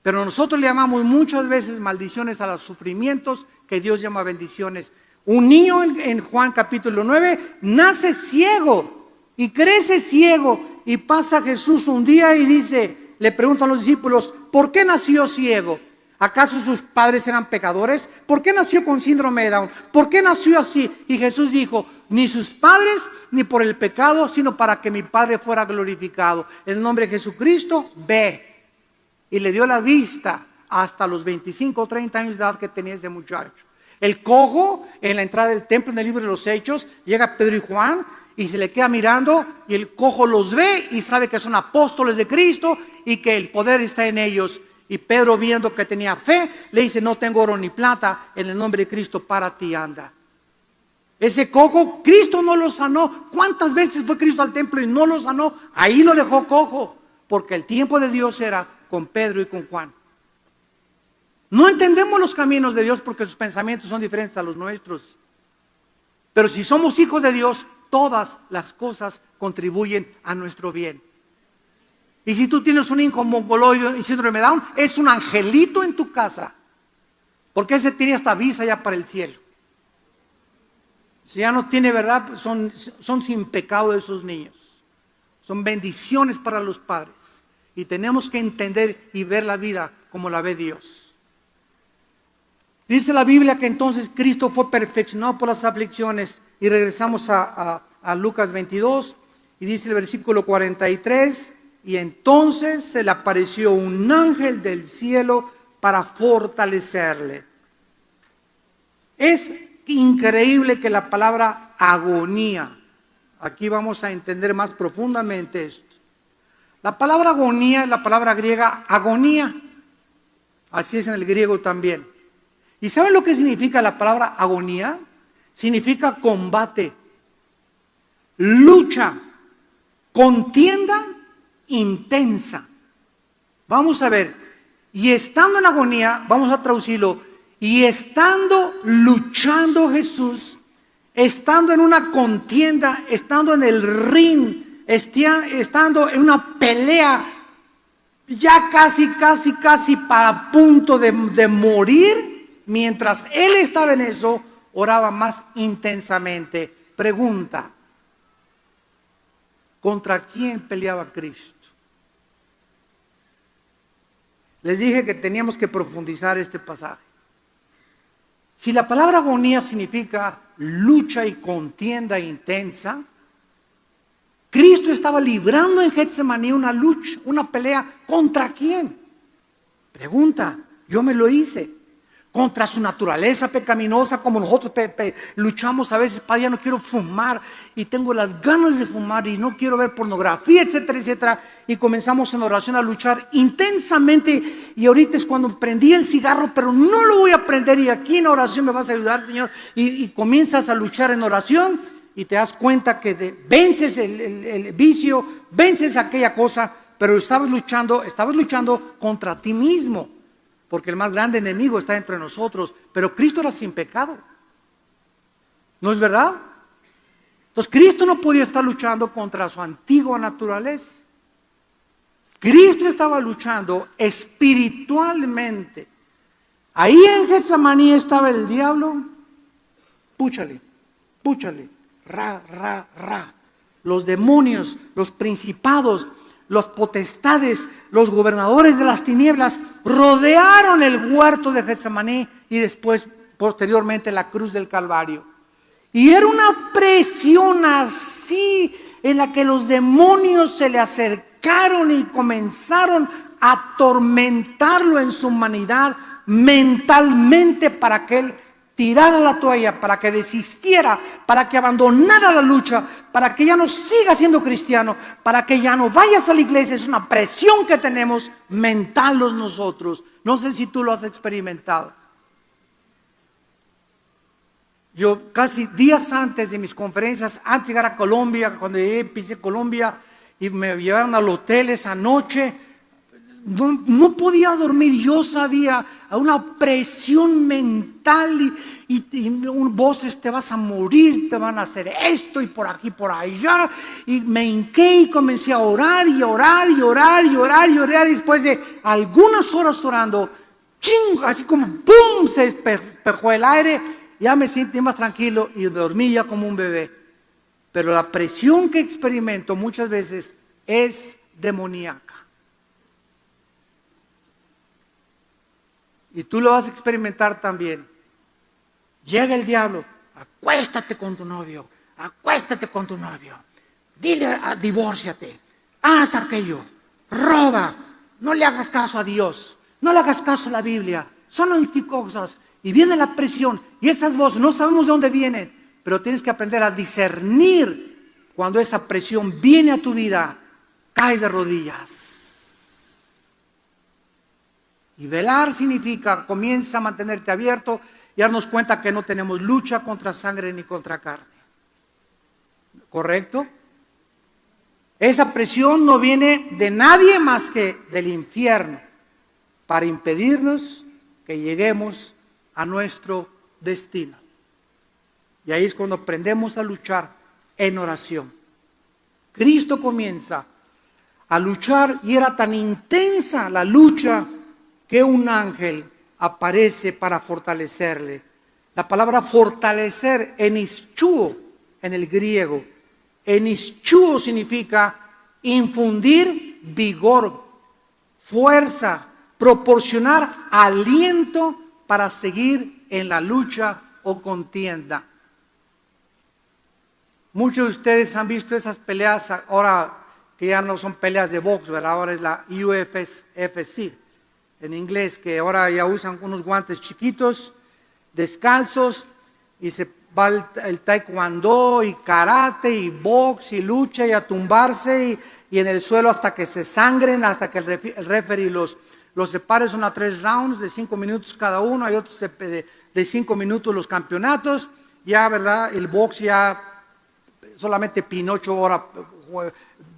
S1: Pero nosotros le llamamos muchas veces maldiciones a los sufrimientos que Dios llama bendiciones. Un niño en Juan capítulo 9 nace ciego y crece ciego, y pasa Jesús un día y dice, le preguntan a los discípulos: ¿por qué nació ciego? ¿Acaso sus padres eran pecadores? ¿Por qué nació con síndrome de Down? ¿Por qué nació así? Y Jesús dijo: ni sus padres ni por el pecado, sino para que mi Padre fuera glorificado. En el nombre de Jesucristo, ve. Y le dio la vista hasta los 25 o 30 años de edad que tenía ese muchacho. El cojo, en la entrada del templo, en el libro de los Hechos, llega Pedro y Juan y se le queda mirando, y el cojo los ve y sabe que son apóstoles de Cristo y que el poder está en ellos. Y Pedro, viendo que tenía fe, le dice: no tengo oro ni plata, en el nombre de Cristo para ti anda. Ese cojo, Cristo no lo sanó. ¿Cuántas veces fue Cristo al templo y no lo sanó? Ahí lo dejó cojo, porque el tiempo de Dios era con Pedro y con Juan. No entendemos los caminos de Dios porque sus pensamientos son diferentes a los nuestros. Pero si somos hijos de Dios, todas las cosas contribuyen a nuestro bien. Y si tú tienes un hijo mongoloide y síndrome de Down, es un angelito en tu casa, porque ese tiene hasta visa ya para el cielo. Si ya no tiene, verdad, son sin pecado esos niños. Son bendiciones para los padres. Y tenemos que entender y ver la vida como la ve Dios. Dice la Biblia que entonces Cristo fue perfeccionado por las aflicciones. Y regresamos a Lucas 22 y dice el versículo 43: y entonces se le apareció un ángel del cielo para fortalecerle. Es increíble que la palabra agonía, aquí vamos a entender más profundamente esto. La palabra agonía es la palabra griega agonía. Así es en el griego también. ¿Y saben lo que significa la palabra agonía? Significa combate, lucha, contienda intensa. Vamos a ver. Y estando en agonía, vamos a traducirlo, y estando luchando Jesús, estando en una contienda, estando en el ring, estando en una pelea, ya casi para punto de morir, mientras él estaba en eso, oraba más intensamente. Pregunta: ¿contra quién peleaba Cristo? Les dije que teníamos que profundizar este pasaje. Si la palabra agonía significa lucha y contienda intensa, Cristo estaba librando en Getsemaní una lucha, una pelea. ¿Contra quién? Pregunta, yo me lo hice. Contra su naturaleza pecaminosa, como nosotros luchamos a veces. Padre, ya no quiero fumar y tengo las ganas de fumar y no quiero ver pornografía, etcétera, etcétera. Y comenzamos en oración a luchar intensamente. Y ahorita es cuando prendí el cigarro, pero no lo voy a prender. Y aquí en oración me vas a ayudar, Señor. Y comienzas a luchar en oración y te das cuenta que vences el vicio, vences aquella cosa, pero estabas luchando contra ti mismo. Porque el más grande enemigo está entre nosotros. Pero Cristo era sin pecado. ¿No es verdad? Entonces Cristo no podía estar luchando contra su antigua naturaleza. Cristo estaba luchando espiritualmente Ahí en Getsemaní estaba el diablo. Púchale, púchale, ra, ra, ra. Los demonios, los principados, las potestades, los gobernadores de las tinieblas rodearon el huerto de Getsemaní y después, posteriormente, la cruz del Calvario. Y era una presión así en la que los demonios se le acercaron y comenzaron a atormentarlo en su humanidad mentalmente para que él tirara la toalla, para que desistiera, para que abandonara la lucha, para que ya no siga siendo cristiano, para que ya no vayas a la iglesia. Es una presión que tenemos mental nosotros. No sé si tú lo has experimentado. Yo casi días antes de mis conferencias, antes de llegar a Colombia, cuando llegué, pisé Colombia y me llevaron al hotel esa noche, no podía dormir. Yo sabía una presión mental y voces: te vas a morir, te van a hacer esto y por aquí, por allá. Y me hinqué y comencé a orar y orar y orar y orar y orar. Y después de algunas horas orando, ¡ching!, así como ¡pum!, se despejó el aire. Ya me sentí más tranquilo y dormí ya como un bebé. Pero la presión que experimento muchas veces es demoníaca. Y tú lo vas a experimentar también. Llega el diablo: acuéstate con tu novio, acuéstate con tu novio, dile, divórciate, haz aquello, roba, no le hagas caso a Dios, no le hagas caso a la Biblia, son anticosas. Y viene la presión y esas voces no sabemos de dónde vienen, pero tienes que aprender a discernir cuando esa presión viene a tu vida. Cae de rodillas. Y velar significa: comienza a mantenerte abierto y darnos cuenta que no tenemos lucha contra sangre ni contra carne. ¿Correcto? Esa presión no viene de nadie más que del infierno para impedirnos que lleguemos a nuestro destino. Y ahí es cuando aprendemos a luchar en oración. Cristo comienza a luchar y era tan intensa la lucha que un ángel aparece para fortalecerle. La palabra fortalecer, enischuo en el griego. Enischuo significa infundir vigor, fuerza, proporcionar aliento para seguir en la lucha o contienda. Muchos de ustedes han visto esas peleas ahora que ya no son peleas de box, ¿verdad? Ahora es la UFC en inglés, que ahora ya usan unos guantes chiquitos, descalzos, y se va el taekwondo y karate y box y lucha y a tumbarse y en el suelo hasta que se sangren, hasta que el referee los separe. Son a 3 rounds de 5 minutos cada uno. Hay otros de 5 minutos los campeonatos. Ya, ¿verdad? El box ya solamente Pinocho ahora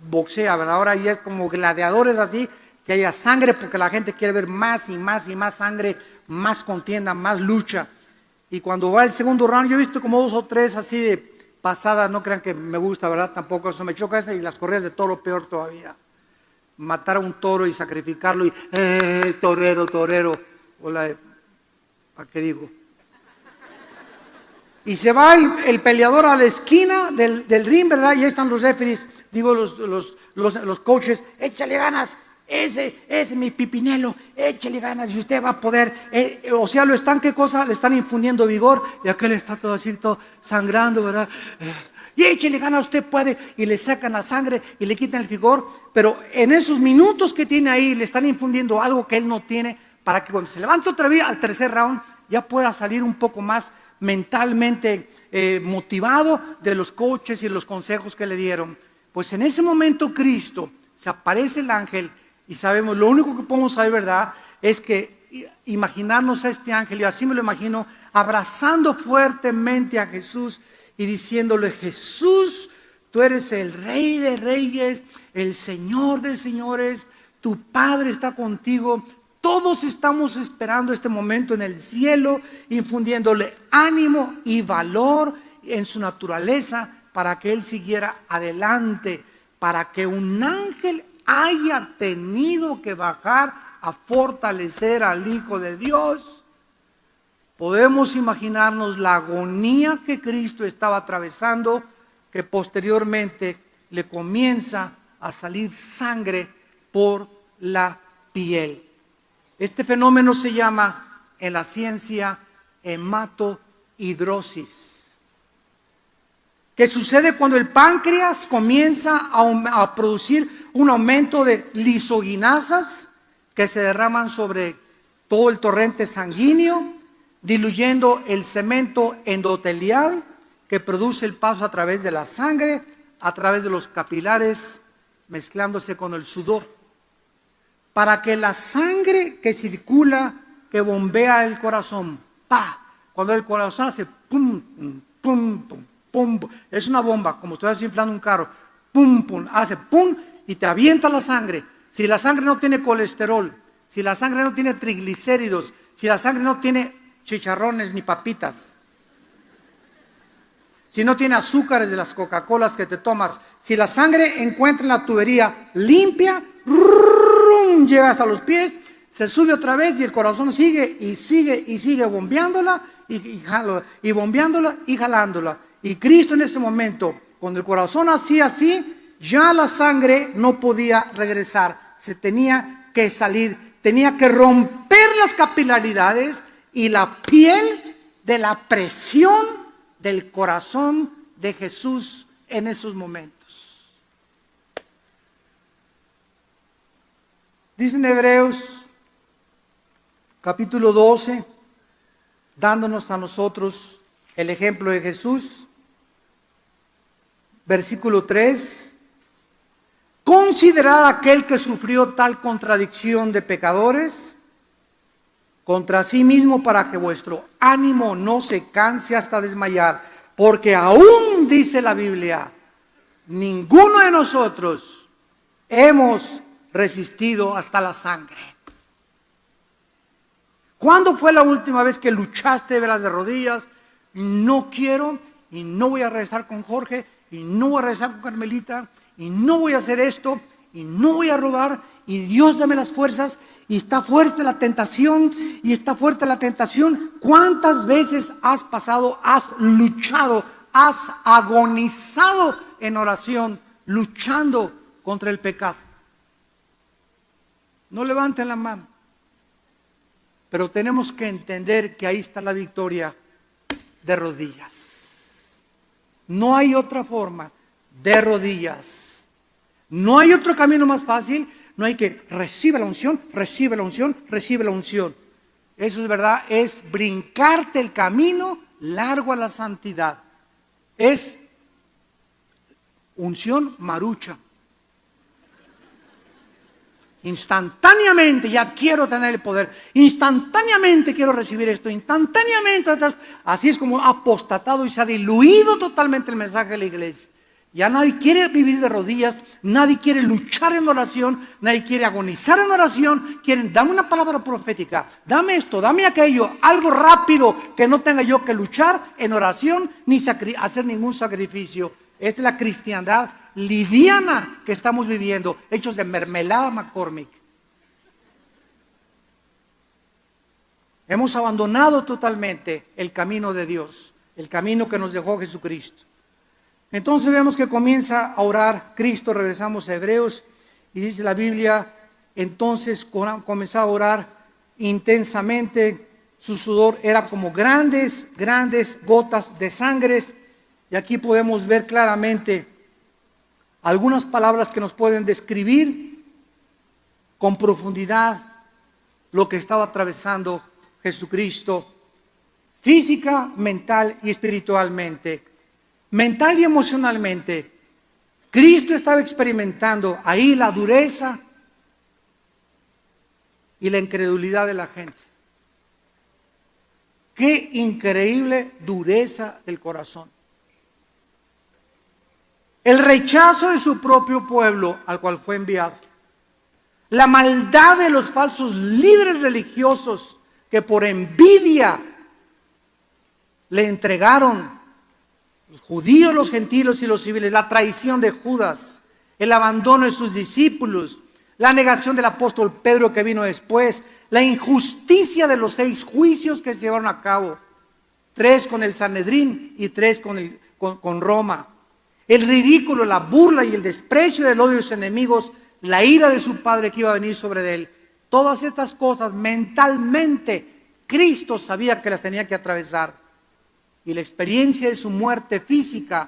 S1: boxea, ¿verdad? Ahora ya es como gladiadores así, que haya sangre porque la gente quiere ver más y más y más sangre, más contienda, más lucha. Y cuando va el segundo round, yo he visto como 2 o 3 así de pasadas. No crean que me gusta, ¿verdad? Tampoco eso me choca. Y las corridas de toro, peor todavía. Matar a un toro y sacrificarlo y torero, hola, ¿para qué digo? Y se va el peleador a la esquina del ring, ¿verdad? Y ahí están los referees, digo los coaches: échale ganas, ese es mi Pipinelo, échale ganas y usted va a poder. O sea, ¿qué cosa? Le están infundiendo vigor y aquel está todo así, todo sangrando, ¿verdad? Y échale ganas, usted puede, y le sacan la sangre y le quitan el vigor, pero en esos minutos que tiene ahí le están infundiendo algo que él no tiene, para que cuando se levante otra vez al tercer round ya pueda salir un poco más mentalmente motivado de los coaches y los consejos que le dieron. Pues en ese momento Cristo, se aparece el ángel y sabemos, lo único que podemos saber, ¿verdad?, es que imaginarnos a este ángel, y así me lo imagino, abrazando fuertemente a Jesús y diciéndole: Jesús, tú eres el Rey de Reyes, el Señor de Señores, tu Padre está contigo. Todos estamos esperando este momento en el cielo, infundiéndole ánimo y valor en su naturaleza para que Él siguiera adelante, para que un ángel haya tenido que bajar a fortalecer al Hijo de Dios. podemos imaginarnos la agonía que Cristo estaba atravesando, que posteriormente le comienza a salir sangre por la piel. Este fenómeno se llama en la ciencia hematohidrosis, que sucede cuando el páncreas comienza a producir un aumento de lisoginasas que se derraman sobre todo el torrente sanguíneo, diluyendo el cemento endotelial que produce el paso a través de la sangre, a través de los capilares, mezclándose con el sudor, para que la sangre que circula, que bombea el corazón, cuando el corazón hace pum, pum, pum, pum, pum, es una bomba, como estás inflando un carro, pum, pum, hace pum y te avienta la sangre. Si la sangre no tiene colesterol, si la sangre no tiene triglicéridos, si la sangre no tiene chicharrones ni papitas, si no tiene azúcares de las Coca-Colas que te tomas, si la sangre encuentra en la tubería limpia, llega hasta los pies, se sube otra vez y el corazón sigue y sigue y sigue bombeándola y bombeándola y jalándola. Y Cristo en ese momento, cuando el corazón hacía así, ya la sangre no podía regresar, se tenía que salir, tenía que romper las capilaridades y la piel de la presión del corazón de Jesús en esos momentos. Dice en Hebreos capítulo 12, dándonos a nosotros el ejemplo de Jesús, versículo 3: considerad aquel que sufrió tal contradicción de pecadores contra sí mismo, para que vuestro ánimo no se canse hasta desmayar, porque aún dice la Biblia, ninguno de nosotros hemos resistido hasta la sangre. ¿Cuándo fue la última vez que luchaste de veras de rodillas? No quiero y no voy a regresar con Jorge y no voy a regresar con Carmelita y no voy a hacer esto y no voy a robar y Dios dame las fuerzas. Y está fuerte la tentación, y está fuerte la tentación. ¿Cuántas veces has pasado, has luchado, has agonizado en oración, luchando contra el pecado? No levanten la mano. Pero tenemos que entender que ahí está la victoria de rodillas. No hay otra forma, de rodillas. No hay otro camino más fácil. No hay que recibe la unción, recibe la unción, recibe la unción. Eso es verdad, es brincarte el camino largo a la santidad. Es unción marucha. Instantáneamente ya quiero tener el poder, instantáneamente quiero recibir esto, instantáneamente. Así es como ha apostatado y se ha diluido totalmente el mensaje de la iglesia. Ya nadie quiere vivir de rodillas, nadie quiere luchar en oración, nadie quiere agonizar en oración. Quieren, dame una palabra profética, dame esto, dame aquello, algo rápido, que no tenga yo que luchar en oración ni hacer ningún sacrificio. Esta es la cristiandad liviana que estamos viviendo, hechos de mermelada McCormick. Hemos abandonado totalmente el camino de Dios, el camino que nos dejó Jesucristo. Entonces vemos que comienza a orar Cristo. Regresamos a Hebreos y dice la Biblia, entonces comenzó a orar intensamente, su sudor era como grandes gotas de sangre. Y aquí podemos ver claramente algunas palabras que nos pueden describir con profundidad lo que estaba atravesando Jesucristo, física, mental y espiritualmente. Mental y emocionalmente, Cristo estaba experimentando ahí la dureza y la incredulidad de la gente. Qué increíble dureza del corazón. El rechazo de su propio pueblo al cual fue enviado. La maldad de los falsos líderes religiosos que por envidia le entregaron los judíos, los gentiles y los civiles, la traición de Judas, el abandono de sus discípulos, la negación del apóstol Pedro que vino después, la injusticia de los 6 juicios que se llevaron a cabo, 3 con el Sanedrín y 3 con Roma, el ridículo, la burla y el desprecio del odio de sus enemigos, la ira de su padre que iba a venir sobre él. Todas estas cosas mentalmente Cristo sabía que las tenía que atravesar. Y la experiencia de su muerte física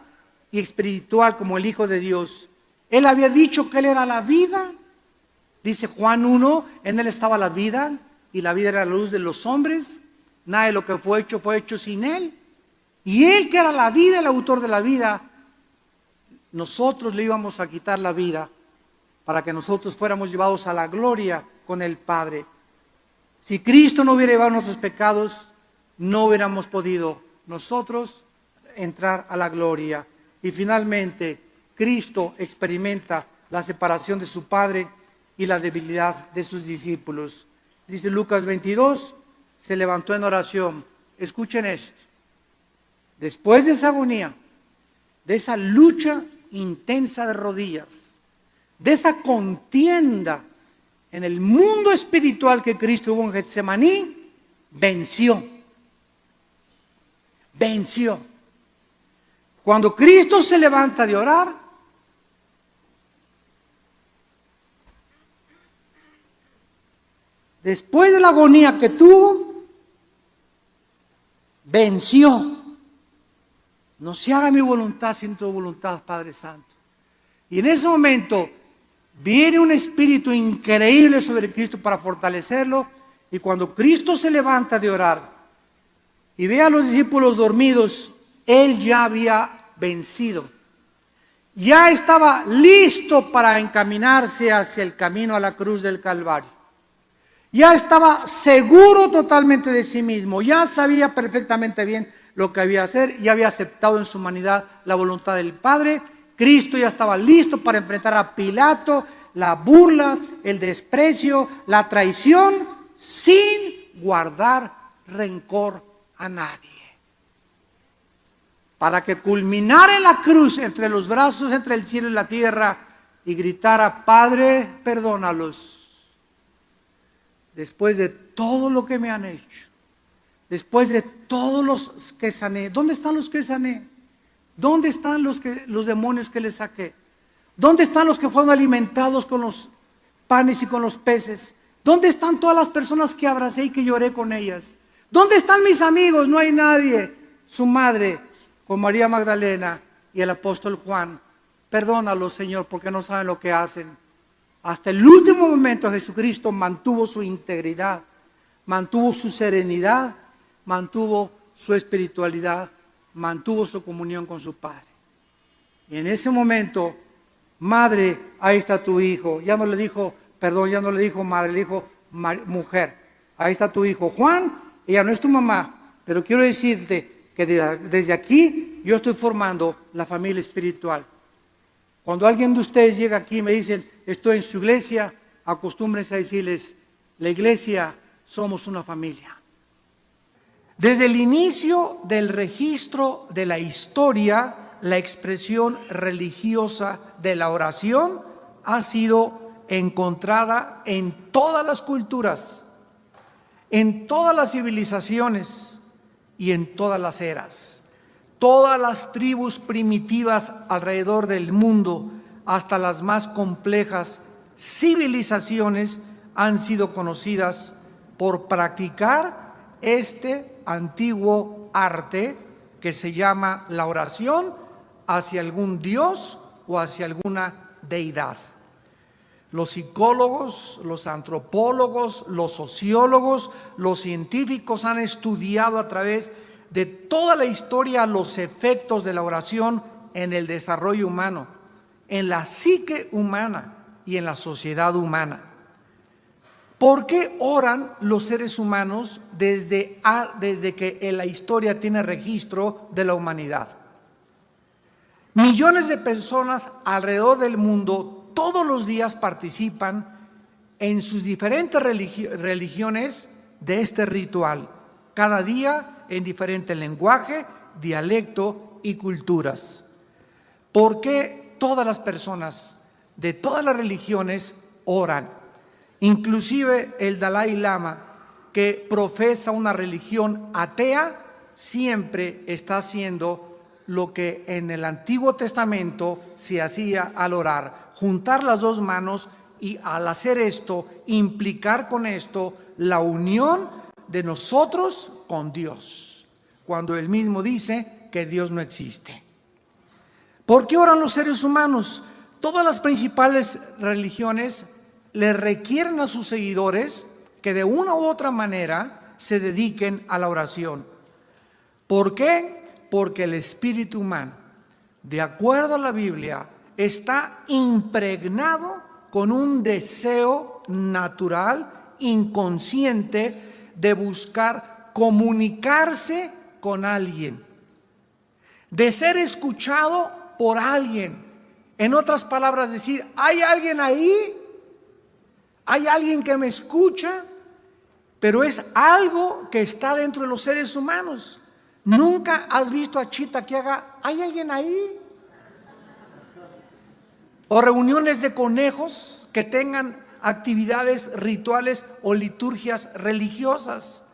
S1: y espiritual como el Hijo de Dios. Él había dicho que Él era la vida. Dice Juan 1, en Él estaba la vida y la vida era la luz de los hombres. Nada de lo que fue hecho sin Él. Y Él que era la vida, el autor de la vida, nosotros le íbamos a quitar la vida para que nosotros fuéramos llevados a la gloria con el Padre. Si Cristo no hubiera llevado nuestros pecados, no hubiéramos podido nosotros entrar a la gloria. Y finalmente, Cristo experimenta la separación de su Padre y la debilidad de sus discípulos. Dice Lucas 22, se levantó en oración. Escuchen esto. Después de esa agonía, de esa lucha intensa de rodillas, de esa contienda en el mundo espiritual que Cristo hubo en Getsemaní, venció. Cuando Cristo se levanta de orar, después de la agonía que tuvo, venció. No se haga mi voluntad sino tu voluntad, Padre Santo. Y en ese momento viene un espíritu increíble sobre Cristo para fortalecerlo. Y cuando Cristo se levanta de orar y ve a los discípulos dormidos, Él ya había vencido. Ya estaba listo para encaminarse hacia el camino a la cruz del Calvario. Ya estaba seguro totalmente de sí mismo. Ya sabía perfectamente bien lo que había de hacer. Ya había aceptado en su humanidad la voluntad del Padre. Cristo ya estaba listo para enfrentar a Pilato, la burla, el desprecio, la traición, sin guardar rencor a nadie. Para que culminara en la cruz, entre los brazos, entre el cielo y la tierra, y gritara: Padre, perdónalos. Después de todo lo que me han hecho, después de todos los que sané. ¿Dónde están los que sané? ¿Dónde están los demonios que les saqué? ¿Dónde están los que fueron alimentados con los panes y con los peces? ¿Dónde están todas las personas que abracé y que lloré con ellas? ¿Dónde están mis amigos? No hay nadie. Su madre, con María Magdalena y el apóstol Juan. Perdónalos, Señor, porque no saben lo que hacen. Hasta el último momento Jesucristo mantuvo su integridad, mantuvo su serenidad, mantuvo su espiritualidad, mantuvo su comunión con su Padre. Y en ese momento, madre, ahí está tu hijo. Ya no le dijo, ya no le dijo madre, le dijo mujer. Ahí está tu hijo. Juan, ella no es tu mamá, pero quiero decirte que desde aquí yo estoy formando la familia espiritual. Cuando alguien de ustedes llega aquí y me dicen, estoy en su iglesia, acostúmbrense a decirles, la iglesia somos una familia. Desde el inicio del registro de la historia, la expresión religiosa de la oración ha sido encontrada en todas las culturas, en todas las civilizaciones y en todas las eras. Todas las tribus primitivas alrededor del mundo, hasta las más complejas civilizaciones, han sido conocidas por practicar este antiguo arte que se llama la oración hacia algún dios o hacia alguna deidad. Los psicólogos, los antropólogos, los sociólogos, los científicos han estudiado a través de toda la historia los efectos de la oración en el desarrollo humano, en la psique humana y en la sociedad humana. ¿Por qué oran los seres humanos desde que la historia tiene registro de la humanidad? Millones de personas alrededor del mundo todos los días participan en sus diferentes religiones de este ritual, cada día en diferente lenguaje, dialecto y culturas. ¿Por qué todas las personas de todas las religiones oran. Inclusive el Dalai Lama, que profesa una religión atea, siempre está haciendo lo que en el Antiguo Testamento se hacía al orar: juntar las dos manos, y al hacer esto, implicar con esto la unión de nosotros con Dios, cuando Él mismo dice que Dios no existe. ¿Por qué oran los seres humanos? Todas las principales religiones le requieren a sus seguidores que de una u otra manera se dediquen a la oración. ¿Por qué? Porque el espíritu humano, de acuerdo a la Biblia, está impregnado con un deseo natural, inconsciente, de buscar comunicarse con alguien, de ser escuchado por alguien. En otras palabras, decir: hay alguien ahí, hay alguien que me escucha, pero es algo que está dentro de los seres humanos. ¿Nunca has visto a Chita que haga: hay alguien ahí? O reuniones de conejos que tengan actividades rituales o liturgias religiosas.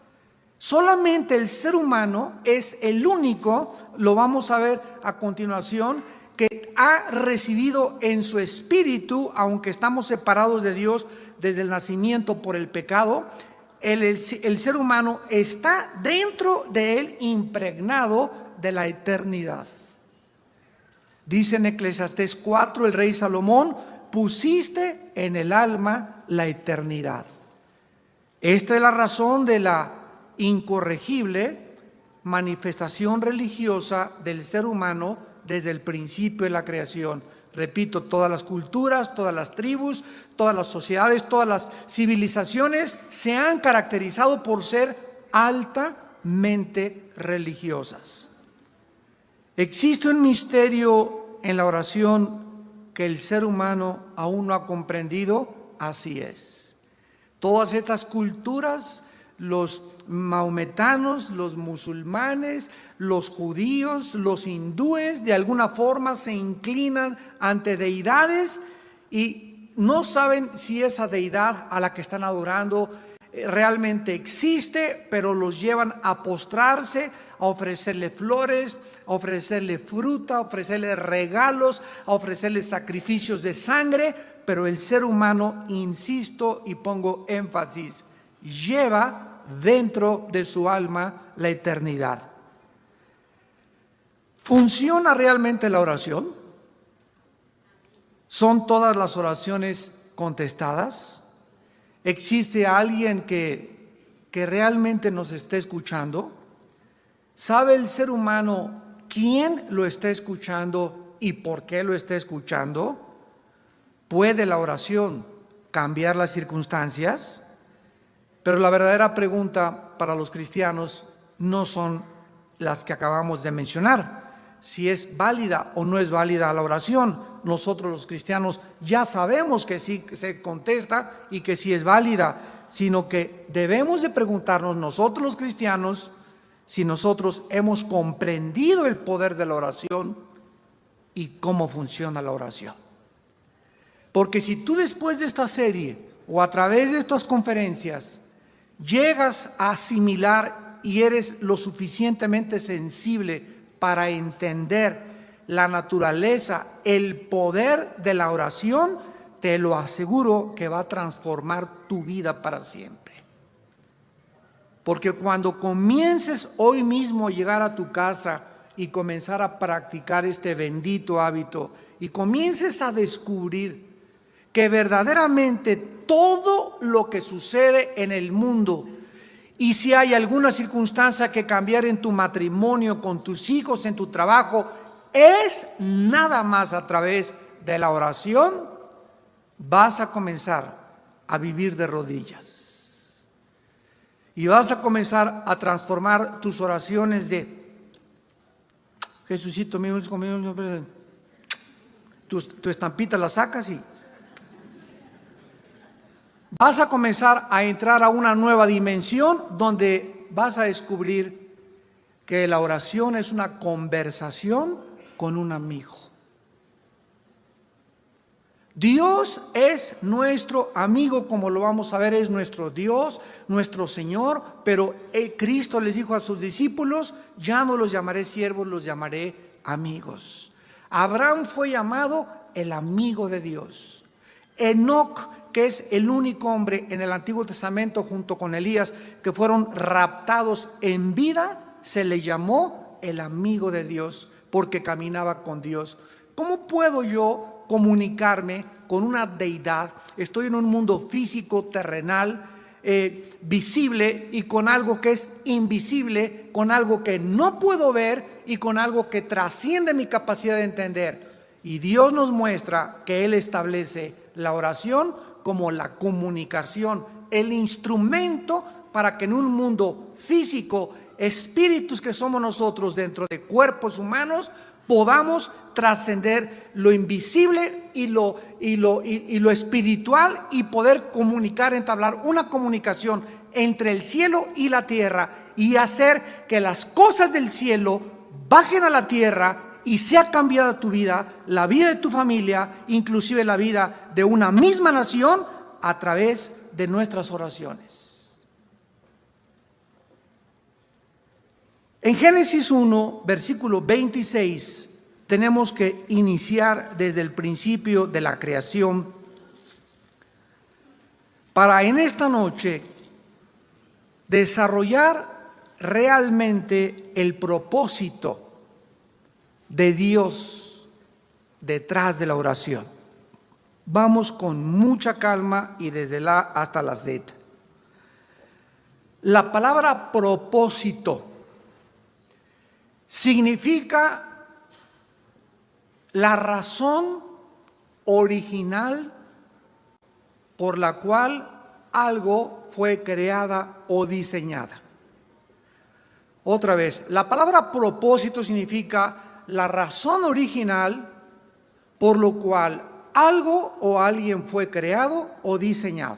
S1: Solamente el ser humano es el único, lo vamos a ver a continuación, que ha recibido en su espíritu, aunque estamos separados de Dios desde el nacimiento por el pecado, el ser humano está dentro de él, impregnado de la eternidad. Dice en Eclesiastés 4 el rey Salomón: pusiste en el alma la eternidad. Esta es la razón de la incorregible manifestación religiosa del ser humano desde el principio de la creación. Repito, todas las culturas, todas las tribus, todas las sociedades, todas las civilizaciones se han caracterizado por ser altamente religiosas. Existe un misterio en la oración que el ser humano aún no ha comprendido. Así es. Todas estas culturas, los maometanos, los musulmanes, los judíos, los hindúes, de alguna forma se inclinan ante deidades y no saben si esa deidad a la que están adorando realmente existe, pero los llevan a postrarse, a ofrecerle flores, a ofrecerle fruta, a ofrecerle regalos, a ofrecerle sacrificios de sangre. Pero el ser humano, insisto y pongo énfasis, lleva dentro de su alma la eternidad. ¿Funciona realmente la oración? ¿Son todas las oraciones contestadas? ¿Existe alguien que realmente nos esté escuchando? ¿Sabe el ser humano quién lo está escuchando y por qué lo está escuchando? ¿Puede la oración cambiar las circunstancias? Pero la verdadera pregunta para los cristianos no son las que acabamos de mencionar. Si es válida o no es válida la oración. Nosotros los cristianos ya sabemos que sí se contesta y que sí es válida, sino que debemos de preguntarnos nosotros los cristianos si nosotros hemos comprendido el poder de la oración y cómo funciona la oración. Porque si tú después de esta serie o a través de estas conferencias llegas a asimilar y eres lo suficientemente sensible para entender la naturaleza, el poder de la oración, te lo aseguro que va a transformar tu vida para siempre. Porque cuando comiences hoy mismo a llegar a tu casa y comenzar a practicar este bendito hábito y comiences a descubrir que verdaderamente todo lo que sucede en el mundo, y si hay alguna circunstancia que cambiar en tu matrimonio, con tus hijos, en tu trabajo, es nada más a través de la oración, vas a comenzar a vivir de rodillas. Y vas a comenzar a transformar tus oraciones de Jesucito mío, tu estampita la sacas y vas a comenzar a entrar a una nueva dimensión donde vas a descubrir que la oración es una conversación con un amigo. Dios es nuestro amigo, como lo vamos a ver, es nuestro Dios, nuestro Señor, pero Cristo les dijo a sus discípulos: ya no los llamaré siervos, los llamaré amigos. Abraham fue llamado el amigo de Dios. Enoc, que es el único hombre en el Antiguo Testamento junto con Elías que fueron raptados en vida, se le llamó el amigo de Dios porque caminaba con Dios. ¿Cómo puedo yo comunicarme con una deidad? Estoy en un mundo físico, terrenal, visible, y con algo que es invisible, con algo que no puedo ver y con algo que trasciende mi capacidad de entender. Y Dios nos muestra que Él establece la oración como la comunicación, el instrumento para que en un mundo físico, espíritus que somos nosotros dentro de cuerpos humanos, podamos trascender lo invisible y lo espiritual y poder comunicar, entablar una comunicación entre el cielo y la tierra y hacer que las cosas del cielo bajen a la tierra y sea cambiada tu vida, la vida de tu familia, inclusive la vida de una misma nación a través de nuestras oraciones. En Génesis 1, versículo 26, tenemos que iniciar desde el principio de la creación para en esta noche desarrollar realmente el propósito de Dios detrás de la oración. Vamos con mucha calma y desde la A hasta la Z. La palabra propósito significa la razón original por la cual algo fue creada o diseñada. Otra vez, la palabra propósito significa la razón original por lo cual algo o alguien fue creado o diseñado.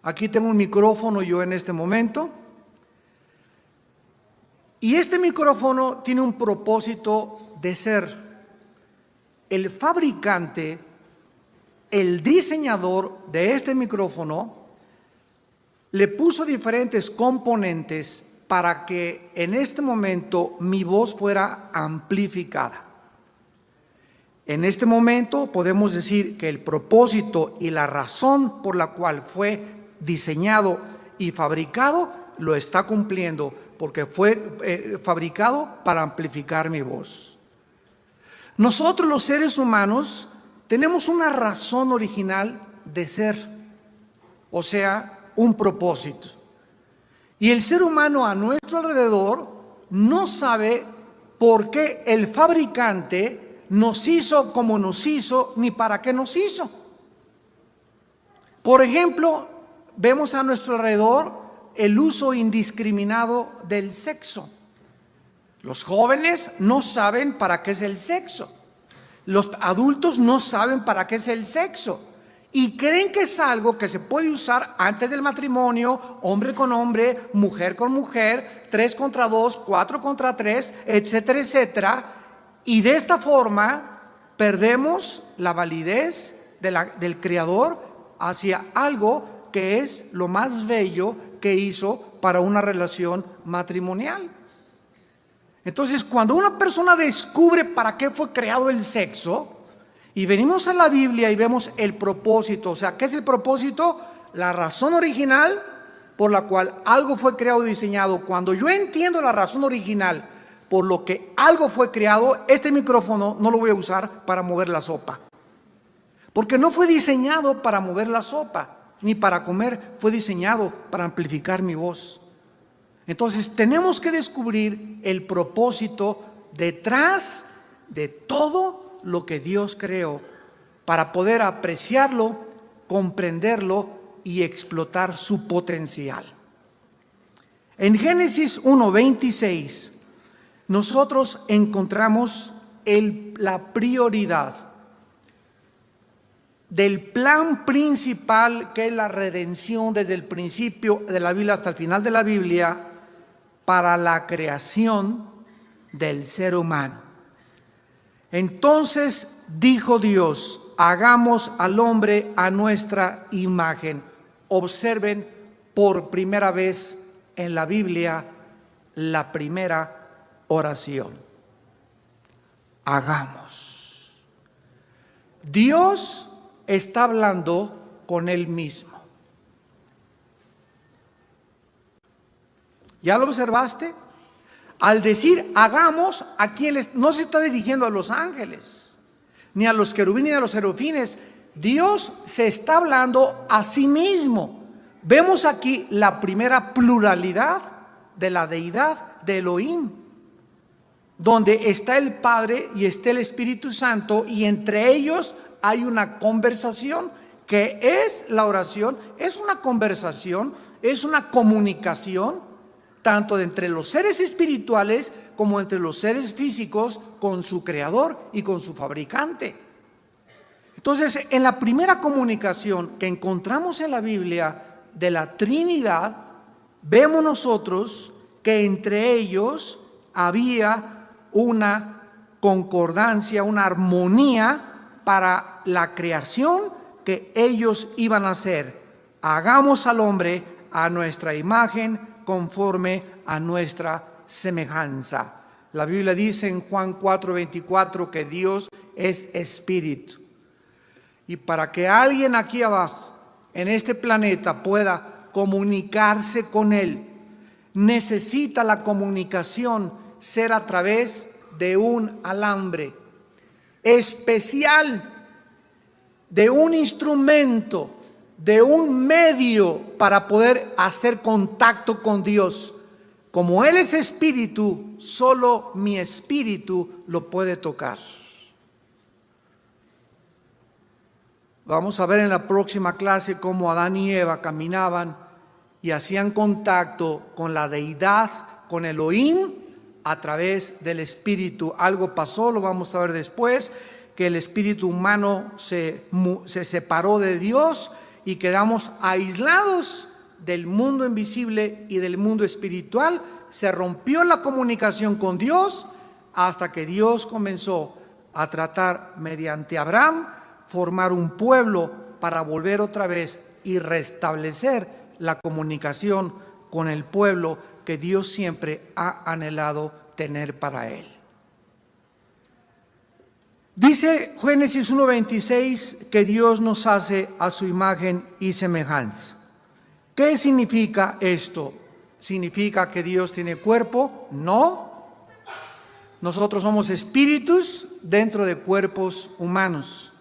S1: Aquí tengo un micrófono yo en este momento. Y este micrófono tiene un propósito de ser. El fabricante, el diseñador de este micrófono, le puso diferentes componentes para que en este momento mi voz fuera amplificada. En este momento podemos decir que el propósito y la razón por la cual fue diseñado y fabricado lo está cumpliendo, porque fue fabricado para amplificar mi voz. Nosotros los seres humanos tenemos una razón original de ser, o sea, un propósito. Y el ser humano a nuestro alrededor no sabe por qué el fabricante nos hizo como nos hizo, ni para qué nos hizo. Por ejemplo, vemos a nuestro alrededor el uso indiscriminado del sexo. Los jóvenes no saben para qué es el sexo. Los adultos no saben para qué es el sexo. Y creen que es algo que se puede usar antes del matrimonio, hombre con hombre, mujer con mujer, 3 contra 2, 4 contra 3, etcétera, etcétera. Y de esta forma perdemos la validez del Creador hacia algo que es lo más bello que hizo para una relación matrimonial. Entonces, cuando una persona descubre para qué fue creado el sexo, y venimos a la Biblia y vemos el propósito, o sea, ¿qué es el propósito? La razón original por la cual algo fue creado y diseñado. Cuando yo entiendo la razón original por lo que algo fue creado, este micrófono no lo voy a usar para mover la sopa, porque no fue diseñado para mover la sopa ni para comer, fue diseñado para amplificar mi voz. Entonces tenemos que descubrir el propósito detrás de todo lo que Dios creó para poder apreciarlo, comprenderlo y explotar su potencial. En Génesis 1:26 nosotros encontramos la prioridad del plan principal, que es la redención desde el principio de la Biblia hasta el final de la Biblia, para la creación del ser humano. Entonces dijo Dios, hagamos al hombre a nuestra imagen. Observen por primera vez en la Biblia la primera oración. Hagamos. Dios está hablando con Él mismo. ¿Ya lo observaste? Al decir hagamos, aquí no se está dirigiendo a los ángeles, ni a los querubines, ni a los serafines. Dios se está hablando a sí mismo. Vemos aquí la primera pluralidad de la deidad de Elohim, donde está el Padre y está el Espíritu Santo, y entre ellos hay una conversación que es la oración. Es una conversación, es una comunicación tanto entre los seres espirituales como entre los seres físicos con su creador y con su fabricante. Entonces, en la primera comunicación que encontramos en la Biblia de la Trinidad, vemos nosotros que entre ellos había una concordancia, una armonía para la creación que ellos iban a hacer. Hagamos al hombre a nuestra imagen, conforme a nuestra semejanza. La Biblia dice en Juan 4:24 que Dios es espíritu. Y para que alguien aquí abajo, en este planeta, pueda comunicarse con Él, necesita la comunicación ser a través de un alambre especial, de un instrumento, de un medio para poder hacer contacto con Dios. Como Él es espíritu, solo mi espíritu lo puede tocar. Vamos a ver en la próxima clase cómo Adán y Eva caminaban y hacían contacto con la deidad, con Elohim, a través del espíritu. Algo pasó, lo vamos a ver después, que el espíritu humano se separó de Dios y quedamos aislados del mundo invisible y del mundo espiritual. Se rompió la comunicación con Dios hasta que Dios comenzó a tratar mediante Abraham, formar un pueblo para volver otra vez y restablecer la comunicación con el pueblo que Dios siempre ha anhelado tener para Él. Dice Génesis 1:26 que Dios nos hace a su imagen y semejanza. ¿Qué significa esto? ¿Significa que Dios tiene cuerpo? No. Nosotros somos espíritus dentro de cuerpos humanos.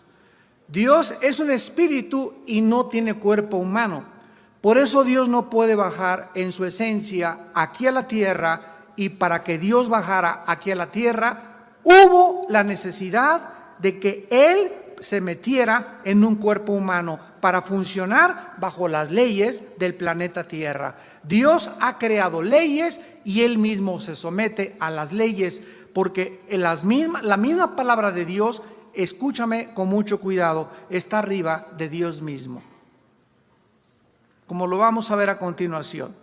S1: Dios es un espíritu y no tiene cuerpo humano. Por eso Dios no puede bajar en su esencia aquí a la tierra, y para que Dios bajara aquí a la tierra, hubo la necesidad de que Él se metiera en un cuerpo humano para funcionar bajo las leyes del planeta Tierra. Dios ha creado leyes y Él mismo se somete a las leyes, porque la misma palabra de Dios, escúchame con mucho cuidado, está arriba de Dios mismo. Como lo vamos a ver a continuación.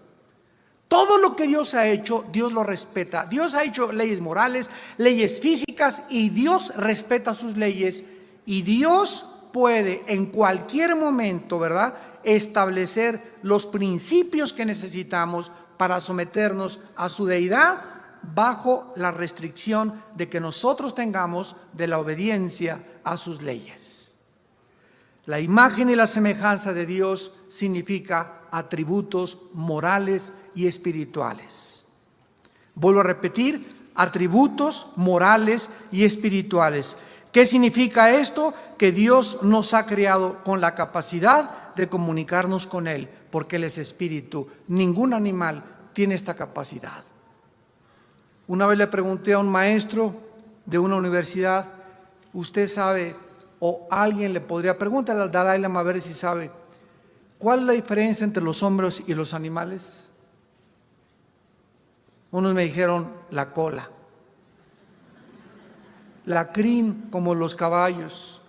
S1: Todo lo que Dios ha hecho, Dios lo respeta. Dios ha hecho leyes morales, leyes físicas, y Dios respeta sus leyes. Y Dios puede en cualquier momento, ¿verdad?, establecer los principios que necesitamos para someternos a su deidad, bajo la restricción de que nosotros tengamos de la obediencia a sus leyes. La imagen y la semejanza de Dios significa atributos morales y espirituales. Vuelvo a repetir, atributos morales y espirituales. ¿Qué significa esto? Que Dios nos ha creado con la capacidad de comunicarnos con Él, porque Él es espíritu. Ningún animal tiene esta capacidad. Una vez le pregunté a un maestro de una universidad, ¿usted sabe, o alguien le podría preguntar al Dalai Lama a ver si sabe, cuál es la diferencia entre los hombres y los animales? Unos me dijeron la cola, la crin como los caballos,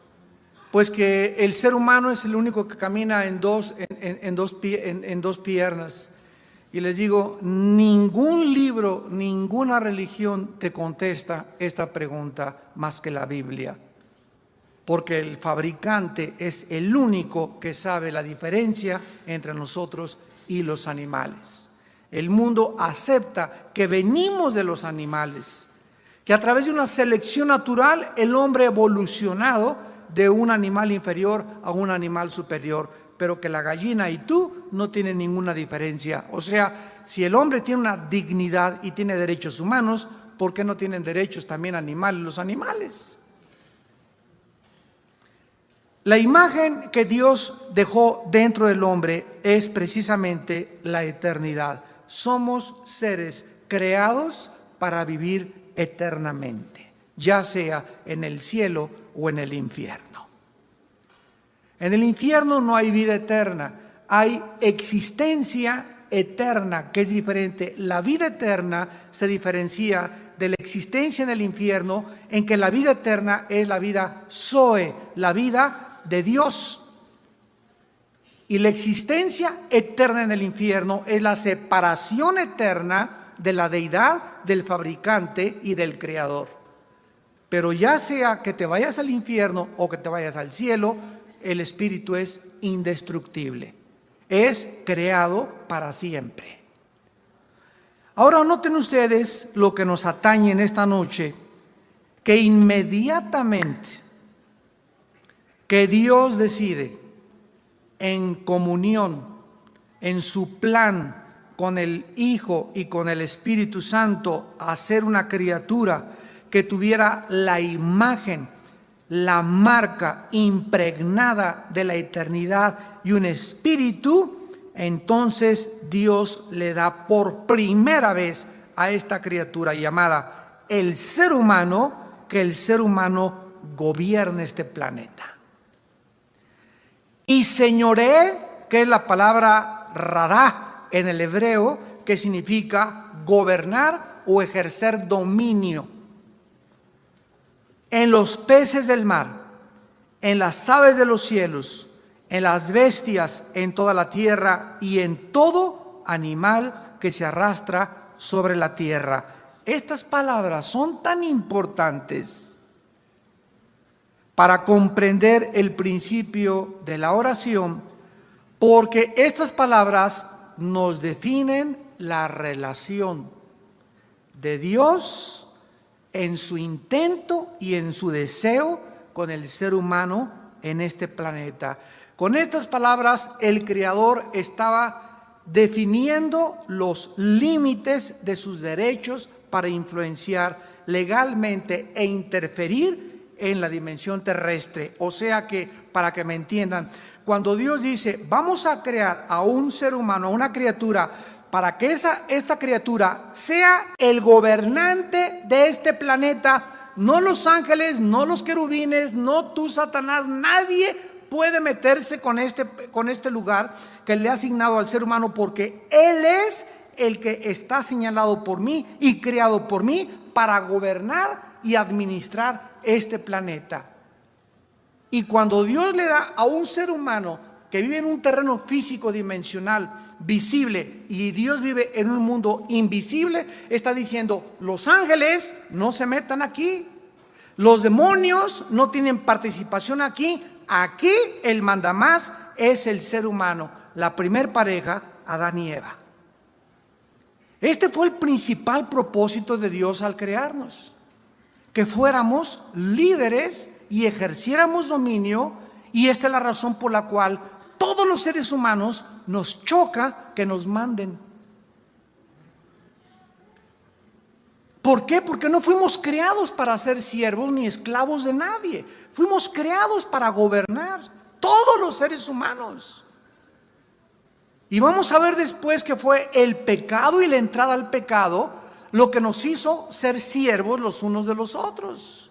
S1: pues que el ser humano es el único que camina en dos piernas. Y les digo, ningún libro, ninguna religión te contesta esta pregunta más que la Biblia. porque el fabricante es el único que sabe la diferencia entre nosotros y los animales. El mundo acepta que venimos de los animales, que a través de una selección natural el hombre ha evolucionado de un animal inferior a un animal superior, pero que la gallina y tú no tienen ninguna diferencia. O sea, si el hombre tiene una dignidad y tiene derechos humanos, ¿por qué no tienen derechos también animales los animales? La imagen que Dios dejó dentro del hombre es precisamente la eternidad. Somos seres creados para vivir eternamente, ya sea en el cielo o en el infierno. En el infierno no hay vida eterna, hay existencia eterna, que es diferente. La vida eterna se diferencia de la existencia en el infierno, en que la vida eterna es la vida Zoe, la vida de Dios. Y la existencia eterna en el infierno es la separación eterna de la deidad, del fabricante y del creador. Pero ya sea que te vayas al infierno o que te vayas al cielo, el espíritu es indestructible, es creado para siempre. Ahora noten ustedes lo que nos atañe en esta noche, que inmediatamente que Dios decide en comunión, en su plan con el Hijo y con el Espíritu Santo, hacer una criatura que tuviera la imagen, la marca impregnada de la eternidad y un espíritu, entonces Dios le da por primera vez a esta criatura llamada el ser humano, que el ser humano gobierne este planeta. Y señoré, que es la palabra radá en el hebreo, que significa gobernar o ejercer dominio. En los peces del mar, en las aves de los cielos, en las bestias en toda la tierra y en todo animal que se arrastra sobre la tierra. Estas palabras son tan importantes para comprender el principio de la oración, porque estas palabras nos definen la relación de Dios en su intento y en su deseo con el ser humano en este planeta. Con estas palabras, el Creador estaba definiendo los límites de sus derechos para influenciar legalmente e interferir en la dimensión terrestre. O sea que, para que me entiendan, cuando Dios dice, vamos a crear a un ser humano, a una criatura, para que esta criatura sea el gobernante de este planeta, no los ángeles, no los querubines, no tú, Satanás, nadie puede meterse con este lugar que le ha asignado al ser humano, porque Él es el que está señalado por mí y creado por mí para gobernar y administrar este planeta. Y cuando Dios le da a un ser humano que vive en un terreno físico dimensional visible y Dios vive en un mundo invisible, está diciendo, los ángeles no se metan aquí, los demonios no tienen participación aquí, aquí el mandamás es el ser humano, la primer pareja, Adán y Eva. Este fue el principal propósito de Dios al crearnos, que fuéramos líderes y ejerciéramos dominio, y esta es la razón por la cual todos los seres humanos nos choca que nos manden. ¿Por qué? Porque no fuimos creados para ser siervos ni esclavos de nadie. Fuimos creados para gobernar, todos los seres humanos. Y vamos a ver después que fue el pecado y la entrada al pecado lo que nos hizo ser siervos los unos de los otros.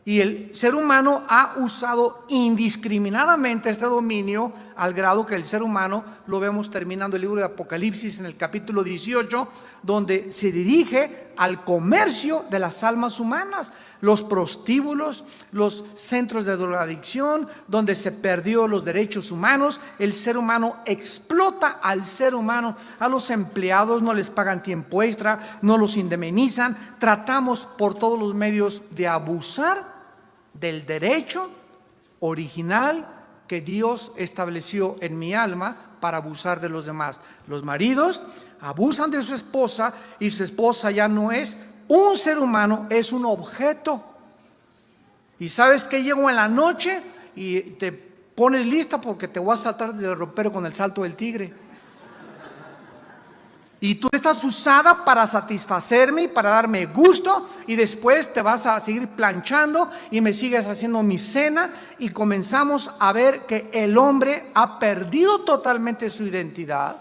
S1: Y el ser humano ha usado indiscriminadamente este dominio, al grado que el ser humano, lo vemos terminando el libro de Apocalipsis en el capítulo 18, donde se dirige al comercio de las almas humanas, los prostíbulos, los centros de drogadicción, donde se perdió los derechos humanos. El ser humano explota al ser humano, a los empleados no les pagan tiempo extra, no los indemnizan, tratamos por todos los medios de abusar del derecho original que Dios estableció en mi alma para abusar de los demás. Los maridos abusan de su esposa y su esposa ya no es un ser humano, es un objeto. Y sabes que llego en la noche y te pones lista porque te voy a saltar desde el ropero con el salto del tigre. Y tú estás usada para satisfacerme y para darme gusto, y después te vas a seguir planchando y me sigues haciendo mi cena, y comenzamos a ver que el hombre ha perdido totalmente su identidad,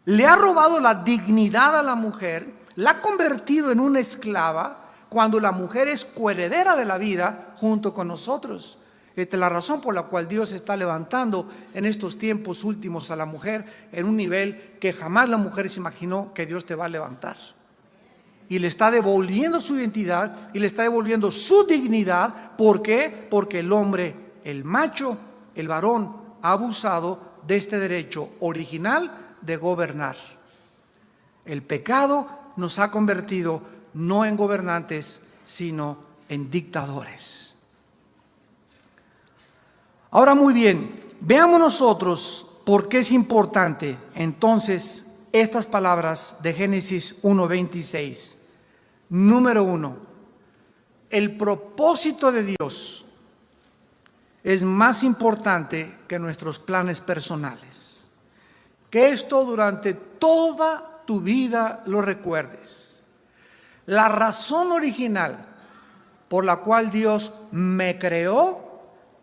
S1: le ha robado la dignidad a la mujer, la ha convertido en una esclava, cuando la mujer es coheredera de la vida junto con nosotros. Esta es la razón por la cual Dios está levantando en estos tiempos últimos a la mujer en un nivel que jamás la mujer se imaginó que Dios te va a levantar. Y le está devolviendo su identidad y le está devolviendo su dignidad. ¿Por qué? Porque el hombre, el macho, el varón, ha abusado de este derecho original de gobernar. El pecado nos ha convertido no en gobernantes, sino en dictadores. Ahora, muy bien, veamos nosotros por qué es importante entonces estas palabras de Génesis 1:26. Número 1, el propósito de Dios es más importante que nuestros planes personales. Que esto durante toda tu vida lo recuerdes. La razón original por la cual Dios me creó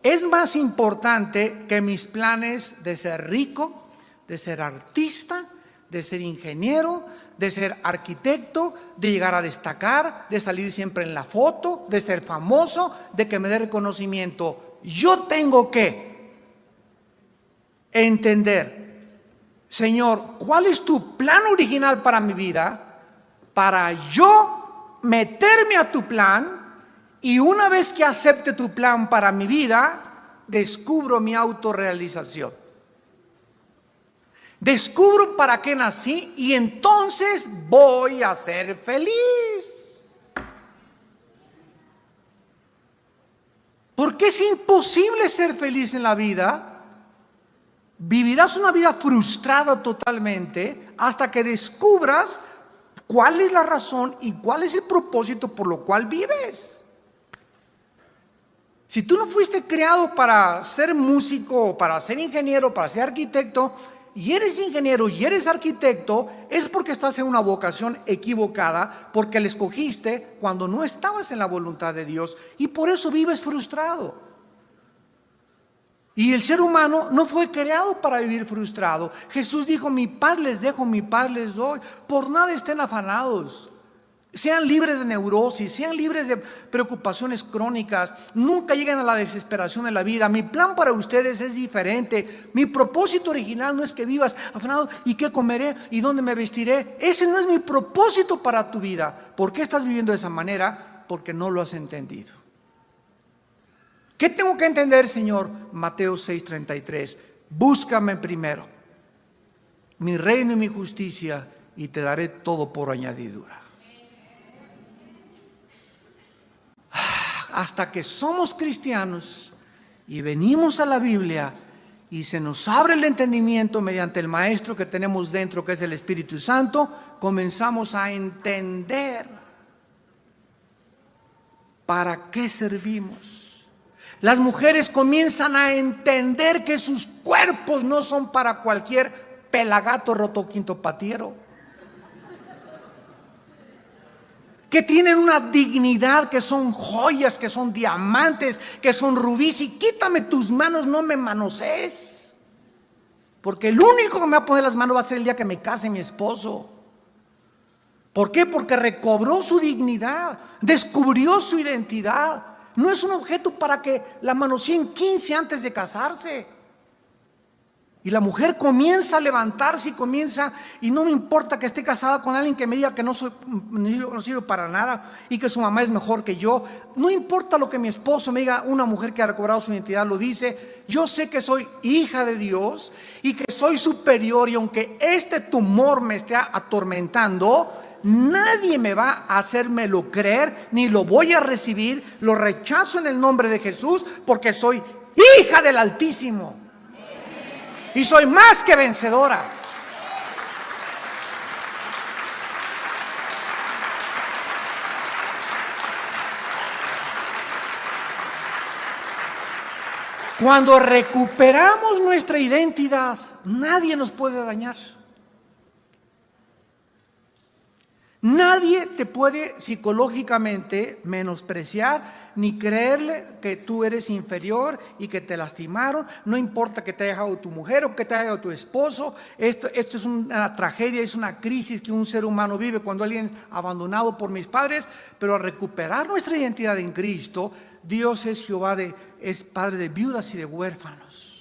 S1: es más importante que mis planes de ser rico, de ser artista, de ser ingeniero, de ser arquitecto, de llegar a destacar, de salir siempre en la foto, de ser famoso, de que me dé reconocimiento. Yo tengo que entender, Señor, ¿cuál es tu plan original para mi vida? Para yo meterme a tu plan. Y una vez que acepte tu plan para mi vida, descubro mi autorrealización. Descubro para qué nací y entonces voy a ser feliz. Porque es imposible ser feliz en la vida. Vivirás una vida frustrada totalmente hasta que descubras cuál es la razón y cuál es el propósito por lo cual vives. Si tú no fuiste creado para ser músico, para ser ingeniero, para ser arquitecto, y eres ingeniero y eres arquitecto, es porque estás en una vocación equivocada, porque la escogiste cuando no estabas en la voluntad de Dios, y por eso vives frustrado. Y el ser humano no fue creado para vivir frustrado. Jesús dijo: mi paz les dejo, mi paz les doy. Por nada estén afanados. Sean libres de neurosis, sean libres de preocupaciones crónicas, nunca lleguen a la desesperación de la vida. Mi plan para ustedes es diferente. Mi propósito original no es que vivas afanado y qué comeré y dónde me vestiré. Ese no es mi propósito para tu vida. ¿Por qué estás viviendo de esa manera? Porque no lo has entendido. ¿Qué tengo que entender, Señor? Mateo 6:33. Búscame primero mi reino y mi justicia, y te daré todo por añadidura. Hasta que somos cristianos y venimos a la Biblia y se nos abre el entendimiento mediante el maestro que tenemos dentro, que es el Espíritu Santo, comenzamos a entender para qué servimos. Las mujeres comienzan a entender que sus cuerpos no son para cualquier pelagato roto quinto patiero, que tienen una dignidad, que son joyas, que son diamantes, que son rubíes. Y quítame tus manos, no me manosees, porque el único que me va a poner las manos va a ser el día que me case mi esposo. ¿Por qué? Porque recobró su dignidad, descubrió su identidad. No es un objeto para que la manoseen 15 antes de casarse. Y la mujer comienza a levantarse y no me importa que esté casada con alguien que me diga que no sirve para nada y que su mamá es mejor que yo. No importa lo que mi esposo me diga. Una mujer que ha recobrado su identidad lo dice: yo sé que soy hija de Dios y que soy superior, y aunque este tumor me esté atormentando, nadie me va a hacérmelo creer, ni lo voy a recibir. Lo rechazo en el nombre de Jesús, porque soy hija del Altísimo y soy más que vencedora. Cuando recuperamos nuestra identidad, nadie nos puede dañar. Nadie te puede psicológicamente menospreciar ni creerle que tú eres inferior y que te lastimaron. No importa que te haya dejado tu mujer o que te haya dejado tu esposo. Esto es una tragedia, es una crisis que un ser humano vive cuando alguien es abandonado por mis padres. Pero al recuperar nuestra identidad en Cristo, Dios es Jehová, es Padre de viudas y de huérfanos.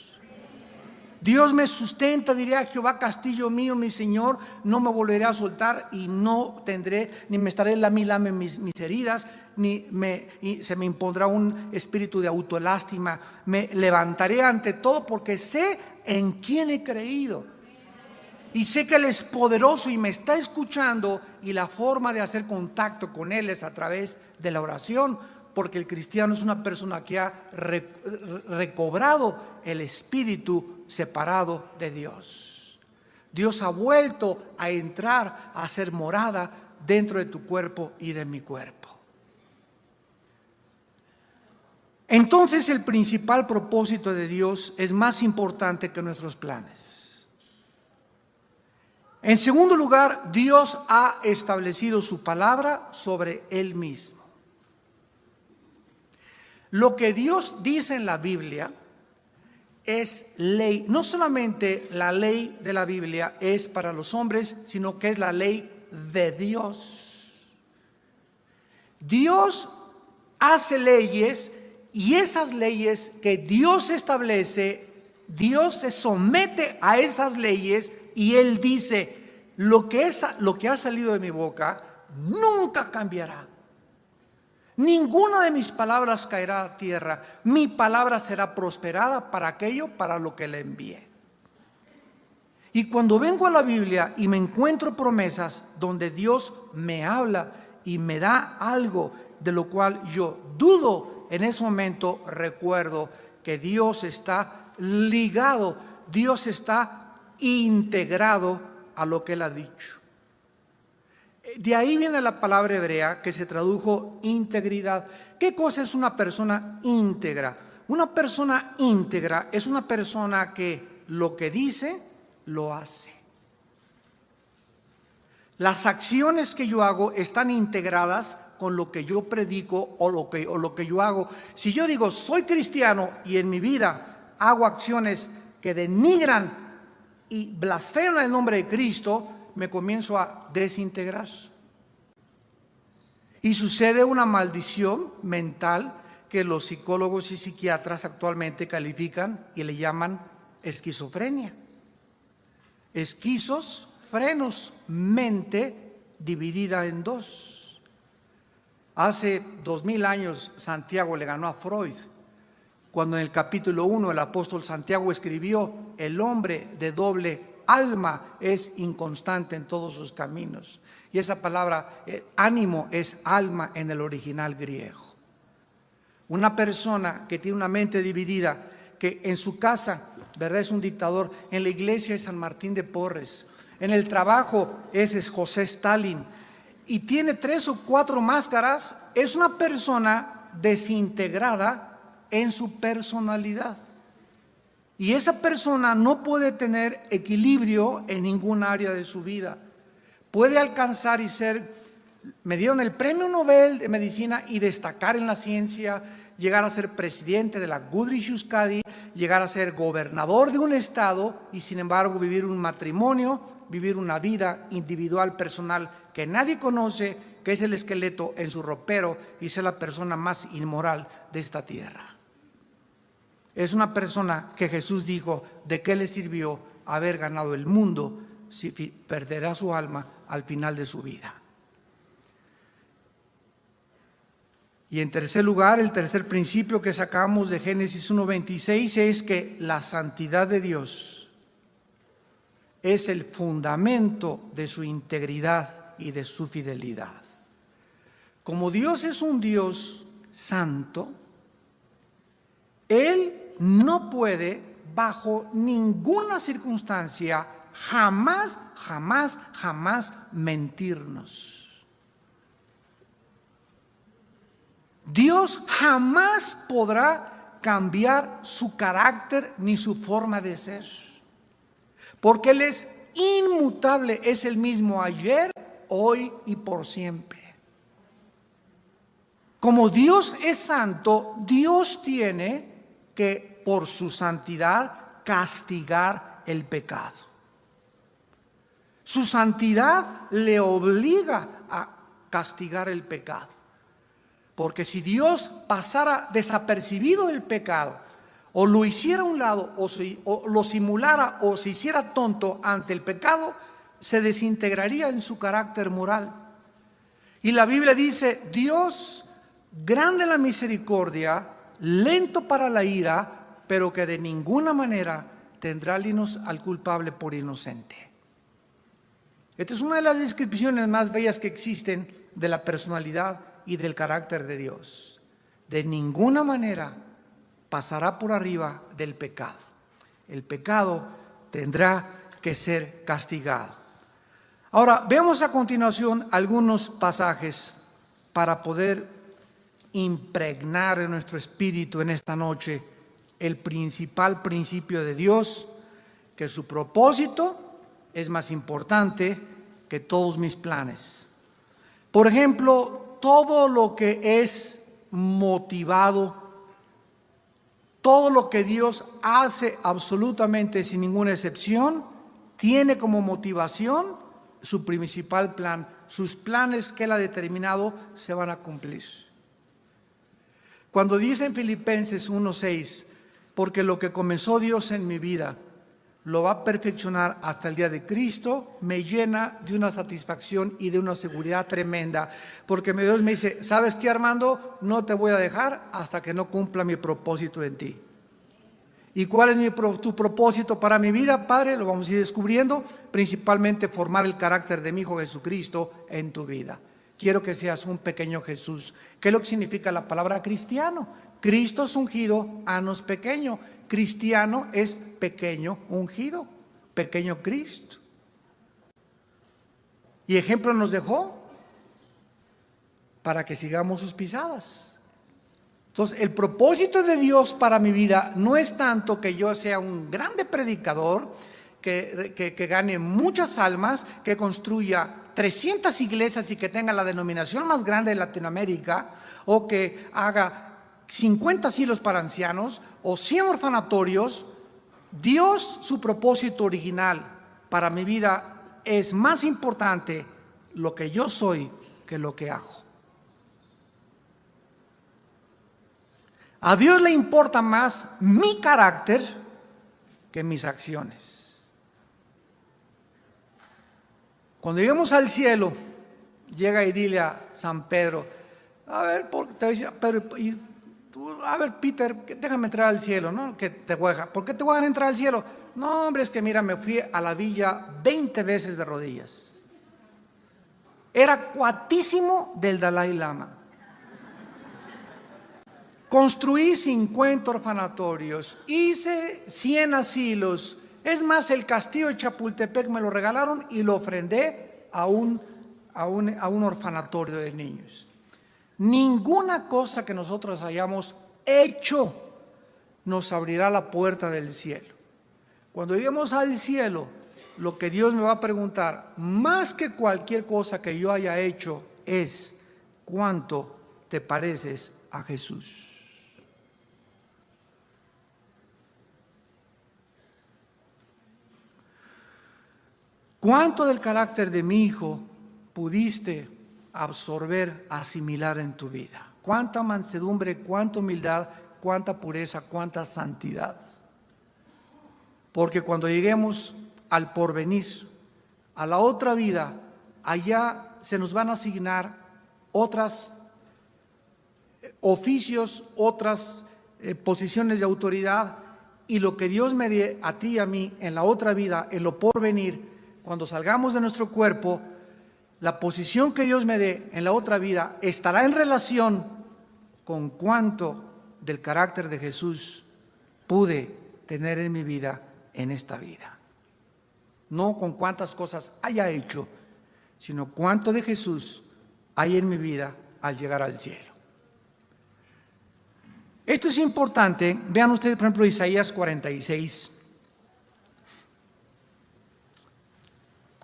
S1: Dios me sustenta, diría Jehová, castillo mío, mi Señor, no me volveré a soltar y no tendré, ni me estaré lame mis heridas, ni se me impondrá un espíritu de autolástima. Me levantaré ante todo porque sé en quién he creído. Y sé que Él es poderoso y me está escuchando, y la forma de hacer contacto con Él es a través de la oración, porque el cristiano es una persona que ha recobrado el espíritu separado de Dios. Dios ha vuelto a entrar, a hacer morada dentro de tu cuerpo y de mi cuerpo. Entonces el principal propósito de Dios es más importante que nuestros planes. En segundo lugar, Dios ha establecido su palabra sobre Él mismo. Lo que Dios dice en la Biblia es ley. No solamente la ley de la Biblia es para los hombres, sino que es la ley de Dios. Dios hace leyes, y esas leyes que Dios establece, Dios se somete a esas leyes, y Él dice: lo que ha salido de mi boca nunca cambiará. Ninguna de mis palabras caerá a tierra. Mi palabra será prosperada para aquello para lo que le envié. Y cuando vengo a la Biblia y me encuentro promesas donde Dios me habla y me da algo de lo cual yo dudo, en ese momento recuerdo que Dios está ligado, Dios está integrado a lo que Él ha dicho. De ahí viene la palabra hebrea que se tradujo integridad. ¿Qué cosa es una persona íntegra? Una persona íntegra es una persona que lo que dice, lo hace. Las acciones que yo hago están integradas con lo que yo predico o lo que yo hago. Si yo digo soy cristiano y en mi vida hago acciones que denigran y blasfeman el nombre de Cristo, me comienzo a desintegrar. Y sucede una maldición mental que los psicólogos y psiquiatras actualmente califican y le llaman esquizofrenia. Esquizos, frenos, mente dividida en dos. Hace 2000 años Santiago le ganó a Freud, cuando en el capítulo 1 el apóstol Santiago escribió: el hombre de doble alma es inconstante en todos sus caminos. Y esa palabra ánimo es alma en el original griego. Una persona que tiene una mente dividida, que en su casa, ¿verdad?, es un dictador, en la iglesia es San Martín de Porres, en el trabajo es José Stalin, y tiene 3 o 4 máscaras, es una persona desintegrada en su personalidad. Y esa persona no puede tener equilibrio en ningún área de su vida. Puede alcanzar y me dieron el premio Nobel de Medicina y destacar en la ciencia, llegar a ser presidente de la Goodrich Euskadi, llegar a ser gobernador de un estado, y sin embargo vivir un matrimonio, vivir una vida individual, personal, que nadie conoce, que es el esqueleto en su ropero, y ser la persona más inmoral de esta tierra. Es una persona que Jesús dijo: ¿de qué le sirvió haber ganado el mundo si perderá su alma al final de su vida? Y en tercer lugar, el tercer principio que sacamos de Génesis 1:26 es que la santidad de Dios es el fundamento de su integridad y de su fidelidad. Como Dios es un Dios santo, Él no puede, bajo ninguna circunstancia, jamás mentirnos. Dios jamás podrá cambiar su carácter ni su forma de ser, porque Él es inmutable, es el mismo ayer, hoy y por siempre. Como Dios es santo, Dios tiene que, por su santidad, castigar el pecado. Su santidad le obliga a castigar el pecado. Porque si Dios pasara desapercibido el pecado, o lo hiciera a un lado, o lo simulara, o se hiciera tonto ante el pecado, se desintegraría en su carácter moral. Y la Biblia dice, Dios, grande en la misericordia, lento para la ira, pero que de ninguna manera tendrá al culpable por inocente. Esta es una de las descripciones más bellas que existen de la personalidad y del carácter de Dios. De ninguna manera pasará por arriba del pecado. El pecado tendrá que ser castigado. Ahora, veamos a continuación algunos pasajes para poder impregnar en nuestro espíritu en esta noche el principal principio de Dios, que su propósito es más importante que todos mis planes. Por ejemplo, todo lo que es motivado, todo lo que Dios hace absolutamente sin ninguna excepción, tiene como motivación su principal plan. Sus planes que Él ha determinado se van a cumplir. Cuando dice en Filipenses 1:6, porque lo que comenzó Dios en mi vida, lo va a perfeccionar hasta el día de Cristo, me llena de una satisfacción y de una seguridad tremenda, porque Dios me dice, ¿sabes qué, Armando? No te voy a dejar hasta que no cumpla mi propósito en ti. ¿Y cuál es tu propósito para mi vida, Padre? Lo vamos a ir descubriendo, principalmente formar el carácter de mi Hijo Jesucristo en tu vida. Quiero que seas un pequeño Jesús. ¿Qué es lo que significa la palabra cristiano? Cristo es ungido, anos pequeño. Cristiano es pequeño ungido, pequeño Cristo. Y ejemplo nos dejó para que sigamos sus pisadas. Entonces, el propósito de Dios para mi vida no es tanto que yo sea un grande predicador, que gane muchas almas, que construya 300 iglesias y que tenga la denominación más grande de Latinoamérica, o que haga 50 asilos para ancianos o 100 orfanatorios. Dios, su propósito original para mi vida es más importante lo que yo soy que lo que hago. A Dios le importa más mi carácter que mis acciones. Cuando lleguemos al cielo, llega y dile a San Pedro, a ver, te dice, Pedro, a ver, Peter, déjame entrar al cielo, ¿no? ¿Por qué te voy a dejar entrar al cielo? No, hombre, es que mira, me fui a la villa 20 veces de rodillas. Era cuatísimo del Dalai Lama. Construí 50 orfanatorios, hice 100 asilos. Es más, el castillo de Chapultepec me lo regalaron y lo ofrendé a un orfanatorio de niños. Ninguna cosa que nosotros hayamos hecho nos abrirá la puerta del cielo. Cuando lleguemos al cielo, lo que Dios me va a preguntar, más que cualquier cosa que yo haya hecho, es ¿cuánto te pareces a Jesús? ¿Cuánto del carácter de mi Hijo pudiste absorber, asimilar en tu vida? ¿Cuánta mansedumbre, cuánta humildad, cuánta pureza, cuánta santidad? Porque cuando lleguemos al porvenir, a la otra vida, allá se nos van a asignar otros oficios, otras posiciones de autoridad, y lo que Dios me dé a ti y a mí en la otra vida, en lo porvenir, cuando salgamos de nuestro cuerpo, la posición que Dios me dé en la otra vida estará en relación con cuánto del carácter de Jesús pude tener en mi vida en esta vida. No con cuántas cosas haya hecho, sino cuánto de Jesús hay en mi vida al llegar al cielo. Esto es importante. Vean ustedes, por ejemplo, Isaías 46.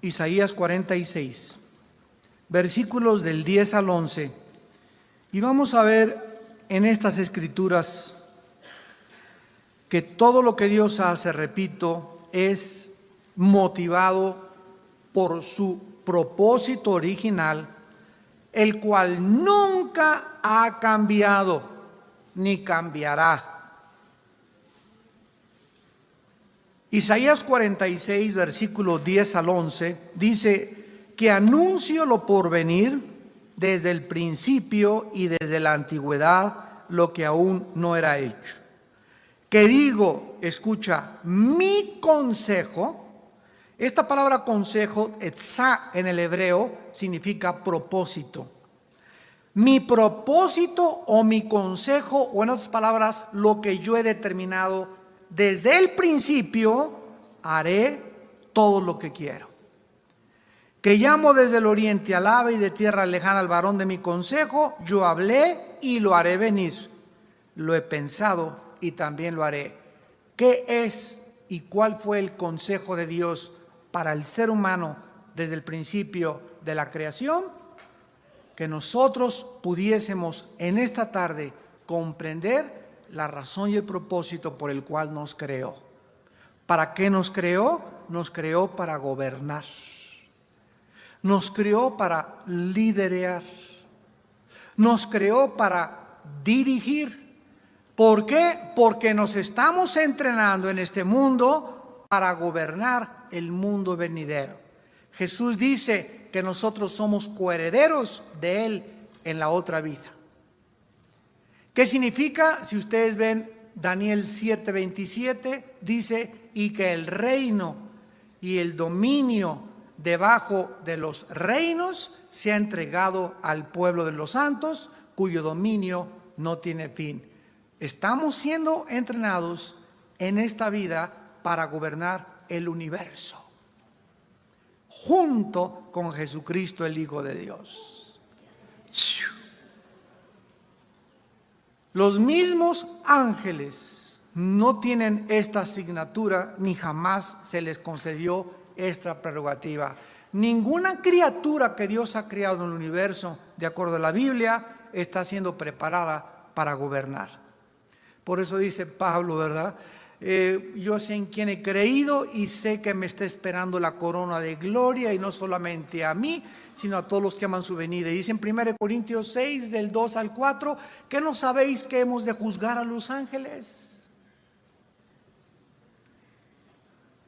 S1: Isaías 46, versículos del 10 al 11. Y vamos a ver en estas escrituras que todo lo que Dios hace, repito, es motivado por su propósito original, el cual nunca ha cambiado ni cambiará. Isaías 46, versículo 10 al 11, dice que anuncio lo porvenir desde el principio y desde la antigüedad, lo que aún no era hecho. Que digo, escucha, mi consejo. Esta palabra consejo, etzá en el hebreo, significa propósito. Mi propósito o mi consejo, o en otras palabras, lo que yo he determinado desde el principio, haré todo lo que quiero. Que llamo desde el oriente al ave y de tierra lejana al varón de mi consejo, yo hablé y lo haré venir. Lo he pensado y también lo haré. ¿Qué es y cuál fue el consejo de Dios para el ser humano desde el principio de la creación? Que nosotros pudiésemos en esta tarde comprender la razón y el propósito por el cual nos creó. ¿Para qué nos creó? Nos creó para gobernar. Nos creó para liderar. Nos creó para dirigir. ¿Por qué? Porque nos estamos entrenando en este mundo para gobernar el mundo venidero. Jesús dice que nosotros somos coherederos de Él en la otra vida. ¿Qué significa? Si ustedes ven Daniel 7:27, dice, y que el reino y el dominio debajo de los reinos se ha entregado al pueblo de los santos, cuyo dominio no tiene fin. Estamos siendo entrenados en esta vida para gobernar el universo, junto con Jesucristo, el Hijo de Dios. Los mismos ángeles no tienen esta asignatura, ni jamás se les concedió esta prerrogativa. Ninguna criatura que Dios ha creado en el universo, de acuerdo a la Biblia, está siendo preparada para gobernar. Por eso dice Pablo, ¿verdad? Yo sé en quién he creído y sé que me está esperando la corona de gloria, y no solamente a mí, sino a todos los que aman su venida. Y dice en 1 Corintios 6, del 2 al 4, ¿que no sabéis que hemos de juzgar a los ángeles?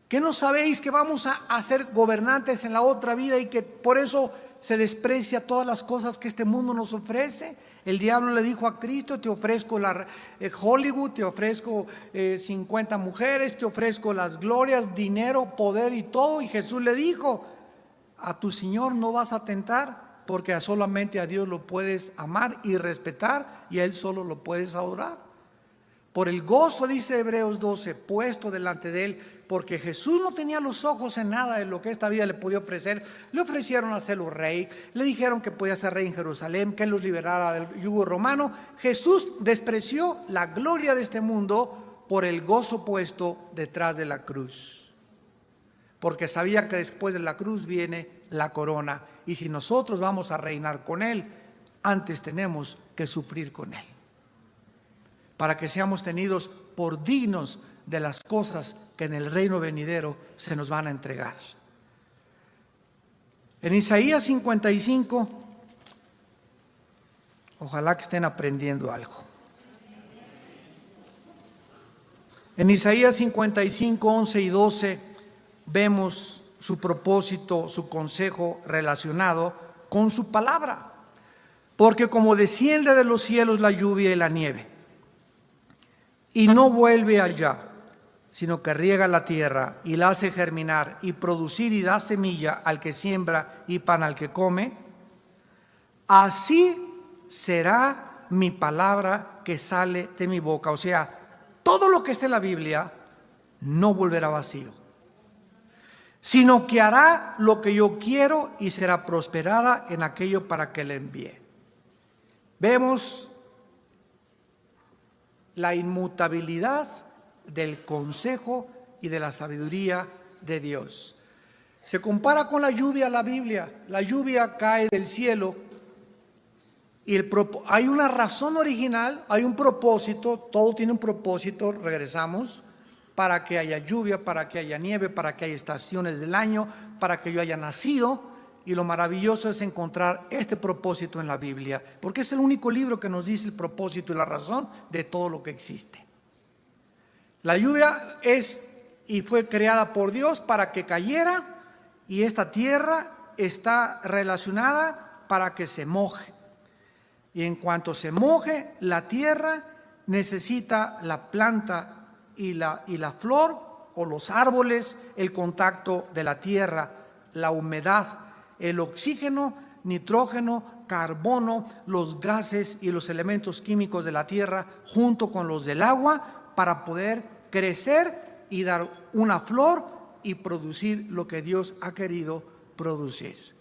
S1: ¿Que no sabéis que vamos a ser gobernantes en la otra vida y que por eso se desprecia todas las cosas que este mundo nos ofrece? El diablo le dijo a Cristo, te ofrezco Hollywood, te ofrezco 50 mujeres, te ofrezco las glorias, dinero, poder y todo. Y Jesús le dijo, a tu Señor no vas a tentar, porque solamente a Dios lo puedes amar y respetar, y a Él solo lo puedes adorar. Por el gozo, dice Hebreos 12, puesto delante de Él, porque Jesús no tenía los ojos en nada de lo que esta vida le podía ofrecer. Le ofrecieron hacerlo rey, le dijeron que podía ser rey en Jerusalén, que Él los liberara del yugo romano. Jesús despreció la gloria de este mundo por el gozo puesto detrás de la cruz, porque sabía que después de la cruz viene la corona, y si nosotros vamos a reinar con Él, antes tenemos que sufrir con Él, para que seamos tenidos por dignos de las cosas que en el reino venidero se nos van a entregar. En Isaías 55, ojalá que estén aprendiendo algo. En Isaías 55, 11 y 12 vemos su propósito, su consejo relacionado con su palabra. Porque como desciende de los cielos la lluvia y la nieve, y no vuelve allá, sino que riega la tierra y la hace germinar y producir y da semilla al que siembra y pan al que come, así será mi palabra que sale de mi boca. O sea, todo lo que esté en la Biblia no volverá vacío, sino que hará lo que yo quiero y será prosperada en aquello para que le envíe. Vemos la inmutabilidad del consejo y de la sabiduría de Dios. Se compara con la lluvia la Biblia. La lluvia cae del cielo y hay una razón original, hay un propósito, todo tiene un propósito, regresamos, para que haya lluvia, para que haya nieve, para que haya estaciones del año, para que yo haya nacido. Y lo maravilloso es encontrar este propósito en la Biblia, porque es el único libro que nos dice el propósito y la razón de todo lo que existe. La lluvia es y fue creada por Dios para que cayera, y esta tierra está relacionada para que se moje. Y en cuanto se moje, la tierra necesita la planta y la flor o los árboles, el contacto de la tierra, la humedad, el oxígeno, nitrógeno, carbono, los gases y los elementos químicos de la tierra junto con los del agua para poder crecer y dar una flor y producir lo que Dios ha querido producir.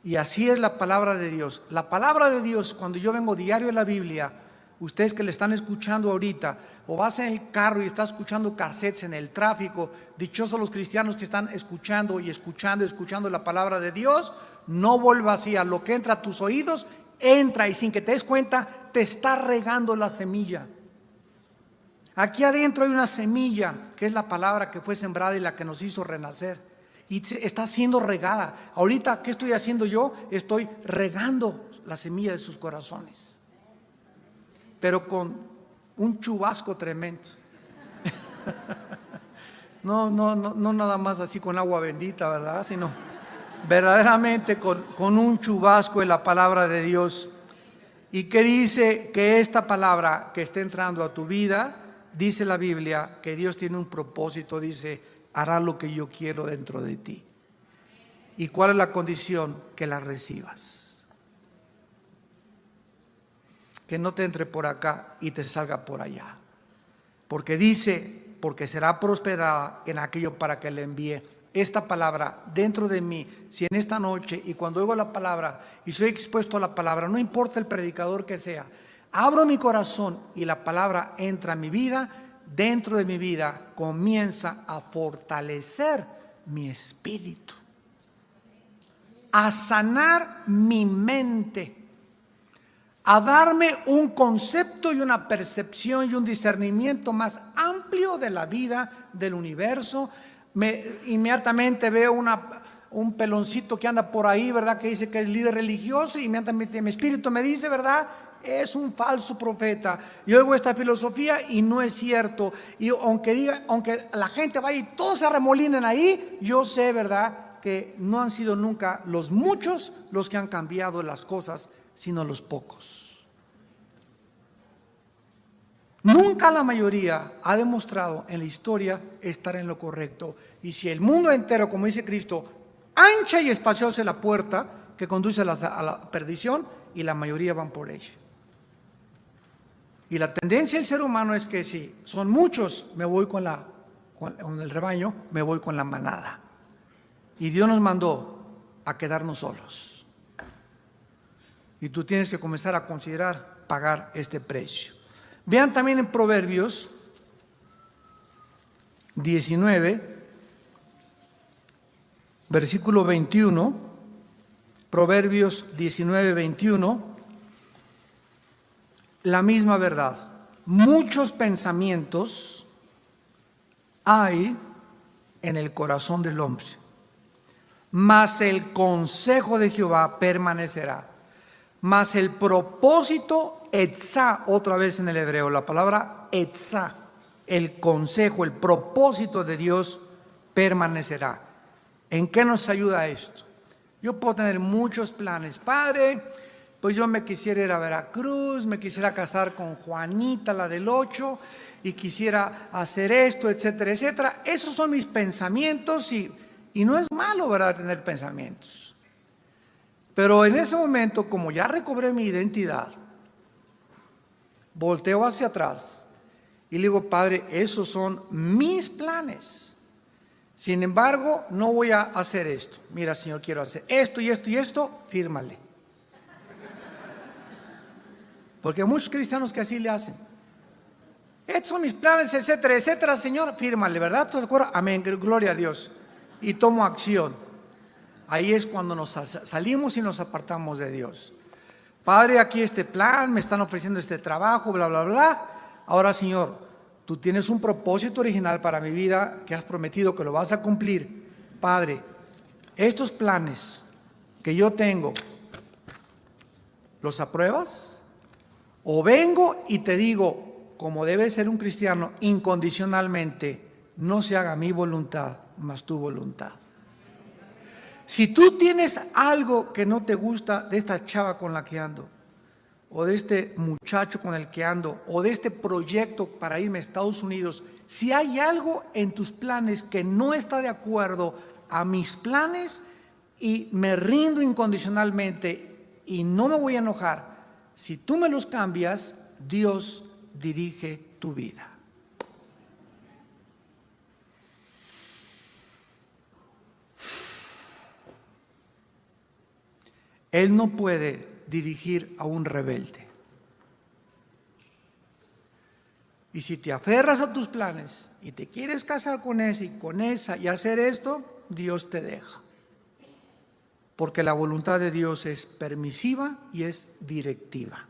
S1: Y así es la palabra de Dios. La palabra de Dios, cuando yo vengo diario a la Biblia, ustedes que le están escuchando ahorita, o vas en el carro y estás escuchando cassettes en el tráfico, dichosos los cristianos que están escuchando la palabra de Dios, no vuelva así. A lo que entra a tus oídos, entra y sin que te des cuenta, te está regando la semilla. Aquí adentro hay una semilla, que es la palabra que fue sembrada y la que nos hizo renacer. Y está siendo regada. Ahorita, ¿qué estoy haciendo yo? Estoy regando la semilla de sus corazones, pero con un chubasco tremendo. No nada más así con agua bendita, ¿verdad? Sino verdaderamente con un chubasco en la palabra de Dios. ¿Y qué dice? Que esta palabra que está entrando a tu vida, dice la Biblia, que Dios tiene un propósito, dice, hará lo que yo quiero dentro de ti. ¿Y cuál es la condición? Que la recibas. Que no te entre por acá y te salga por allá. Porque dice, porque será prosperada en aquello para que le envíe. Esta palabra dentro de mí, si en esta noche y cuando oigo la palabra y soy expuesto a la palabra, no importa el predicador que sea, abro mi corazón y la palabra entra a mi vida, dentro de mi vida comienza a fortalecer mi espíritu, a sanar mi mente, a darme un concepto y una percepción y un discernimiento más amplio de la vida, del universo. Inmediatamente veo un peloncito que anda por ahí, ¿verdad? Que dice que es líder religioso, y inmediatamente mi espíritu me dice, ¿verdad? Es un falso profeta. Yo oigo esta filosofía y no es cierto. Y aunque la gente vaya y todos se arremolinen ahí, yo sé, ¿verdad?, que no han sido nunca los muchos los que han cambiado las cosas, sino los pocos. Nunca la mayoría ha demostrado en la historia estar en lo correcto. Y si el mundo entero, como dice Cristo, ancha y espaciosa es la puerta que conduce a la perdición, y la mayoría van por ella. Y la tendencia del ser humano es que si son muchos, me voy con el rebaño, me voy con la manada. Y Dios nos mandó a quedarnos solos. Y tú tienes que comenzar a considerar pagar este precio. Vean también en Proverbios 19, versículo 21, Proverbios 19, 21, la misma verdad. Muchos pensamientos hay en el corazón del hombre, mas el consejo de Jehová permanecerá. Mas el propósito, etzá, otra vez en el hebreo, la palabra etzá, el consejo, el propósito de Dios permanecerá. ¿En qué nos ayuda esto? Yo puedo tener muchos planes. Padre, Pues yo me quisiera ir a Veracruz, me quisiera casar con Juanita, la del 8, y quisiera hacer esto, etcétera, etcétera. Esos son mis pensamientos y no es malo, ¿verdad?, tener pensamientos. Pero en ese momento, como ya recobré mi identidad, volteo hacia atrás y le digo: Padre, esos son mis planes. Sin embargo, no voy a hacer esto. Mira, Señor, quiero hacer esto y esto y esto, fírmale. Porque hay muchos cristianos que así le hacen. Estos son mis planes, etcétera, etcétera, Señor, fírmale, ¿verdad? ¿Estás de acuerdo? Amén, gloria a Dios. Y tomo acción. Ahí es cuando nos salimos y nos apartamos de Dios. Padre, aquí este plan, me están ofreciendo este trabajo, bla, bla, bla. Ahora, Señor, tú tienes un propósito original para mi vida que has prometido que lo vas a cumplir. Padre, estos planes que yo tengo, ¿los apruebas? O vengo y te digo, como debe ser un cristiano, incondicionalmente: no se haga mi voluntad, mas tu voluntad. Si tú tienes algo que no te gusta de esta chava con la que ando, o de este muchacho con el que ando, o de este proyecto para irme a Estados Unidos, si hay algo en tus planes que no está de acuerdo a mis planes, y me rindo incondicionalmente y no me voy a enojar, si tú me los cambias, Dios dirige tu vida. Él no puede dirigir a un rebelde. Y si te aferras a tus planes y te quieres casar con ese y con esa y hacer esto, Dios te deja. Porque la voluntad de Dios es permisiva y es directiva.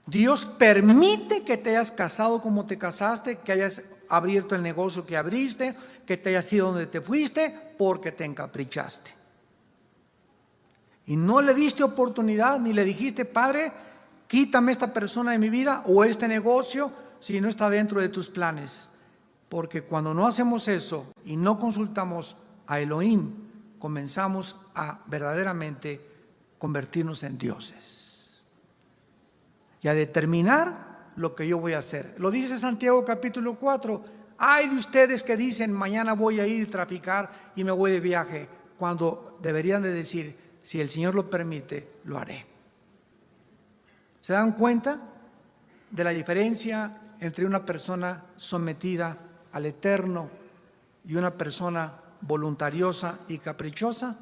S1: Dios permite que te hayas casado como te casaste, que hayas abierto el negocio que abriste, que te hayas ido donde te fuiste, porque te encaprichaste. Y no le diste oportunidad, ni le dijiste: Padre, quítame esta persona de mi vida o este negocio si no está dentro de tus planes. Porque cuando no hacemos eso y no consultamos a Elohim, comenzamos a verdaderamente convertirnos en dioses y a determinar lo que yo voy a hacer. Lo dice Santiago capítulo 4. Ay de ustedes que dicen: mañana voy a ir a traficar y me voy de viaje, cuando deberían de decir: si el Señor lo permite, lo haré. ¿Se dan cuenta de la diferencia entre una persona sometida al Eterno y una persona voluntariosa y caprichosa?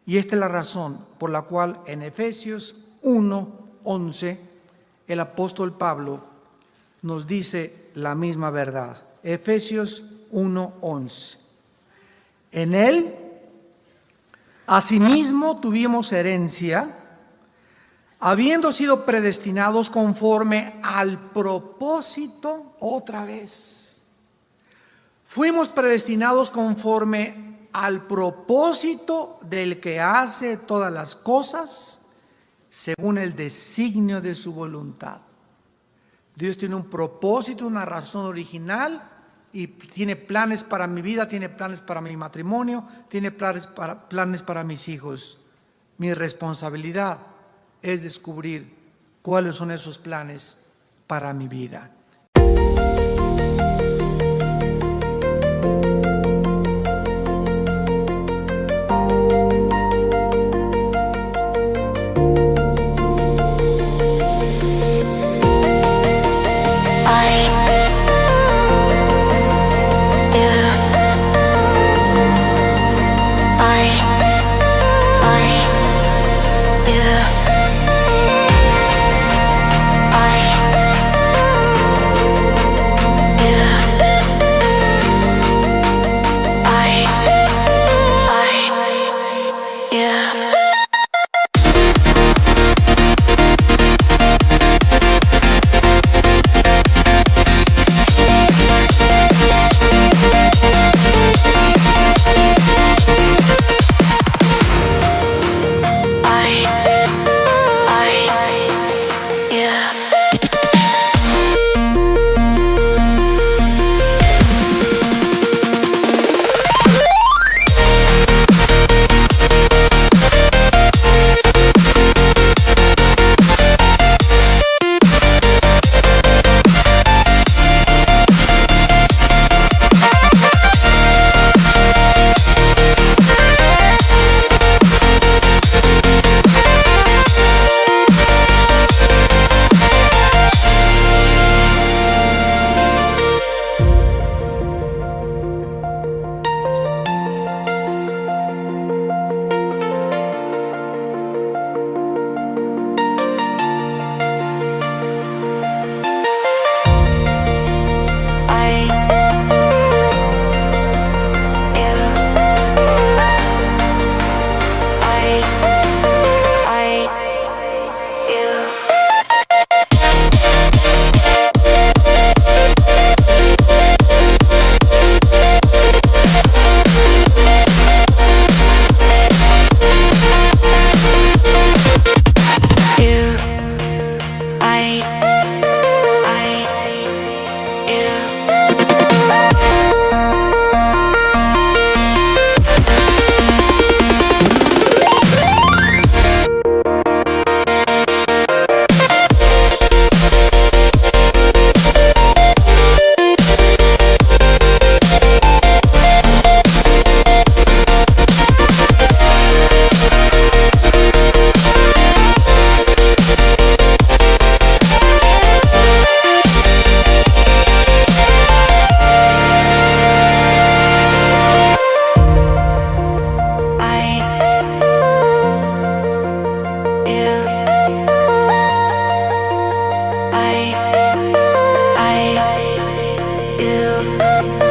S1: Y esta es la razón por la cual en Efesios 1:11 el apóstol Pablo nos dice la misma verdad. Efesios 1:11. En él asimismo tuvimos herencia, habiendo sido predestinados conforme al propósito, otra vez. Fuimos predestinados conforme al propósito del que hace todas las cosas según el designio de su voluntad. Dios tiene un propósito, una razón original, y tiene planes para mi vida, tiene planes para mi matrimonio, tiene planes para mis hijos. Mi responsabilidad es descubrir cuáles son esos planes para mi vida.
S2: Yeah. you.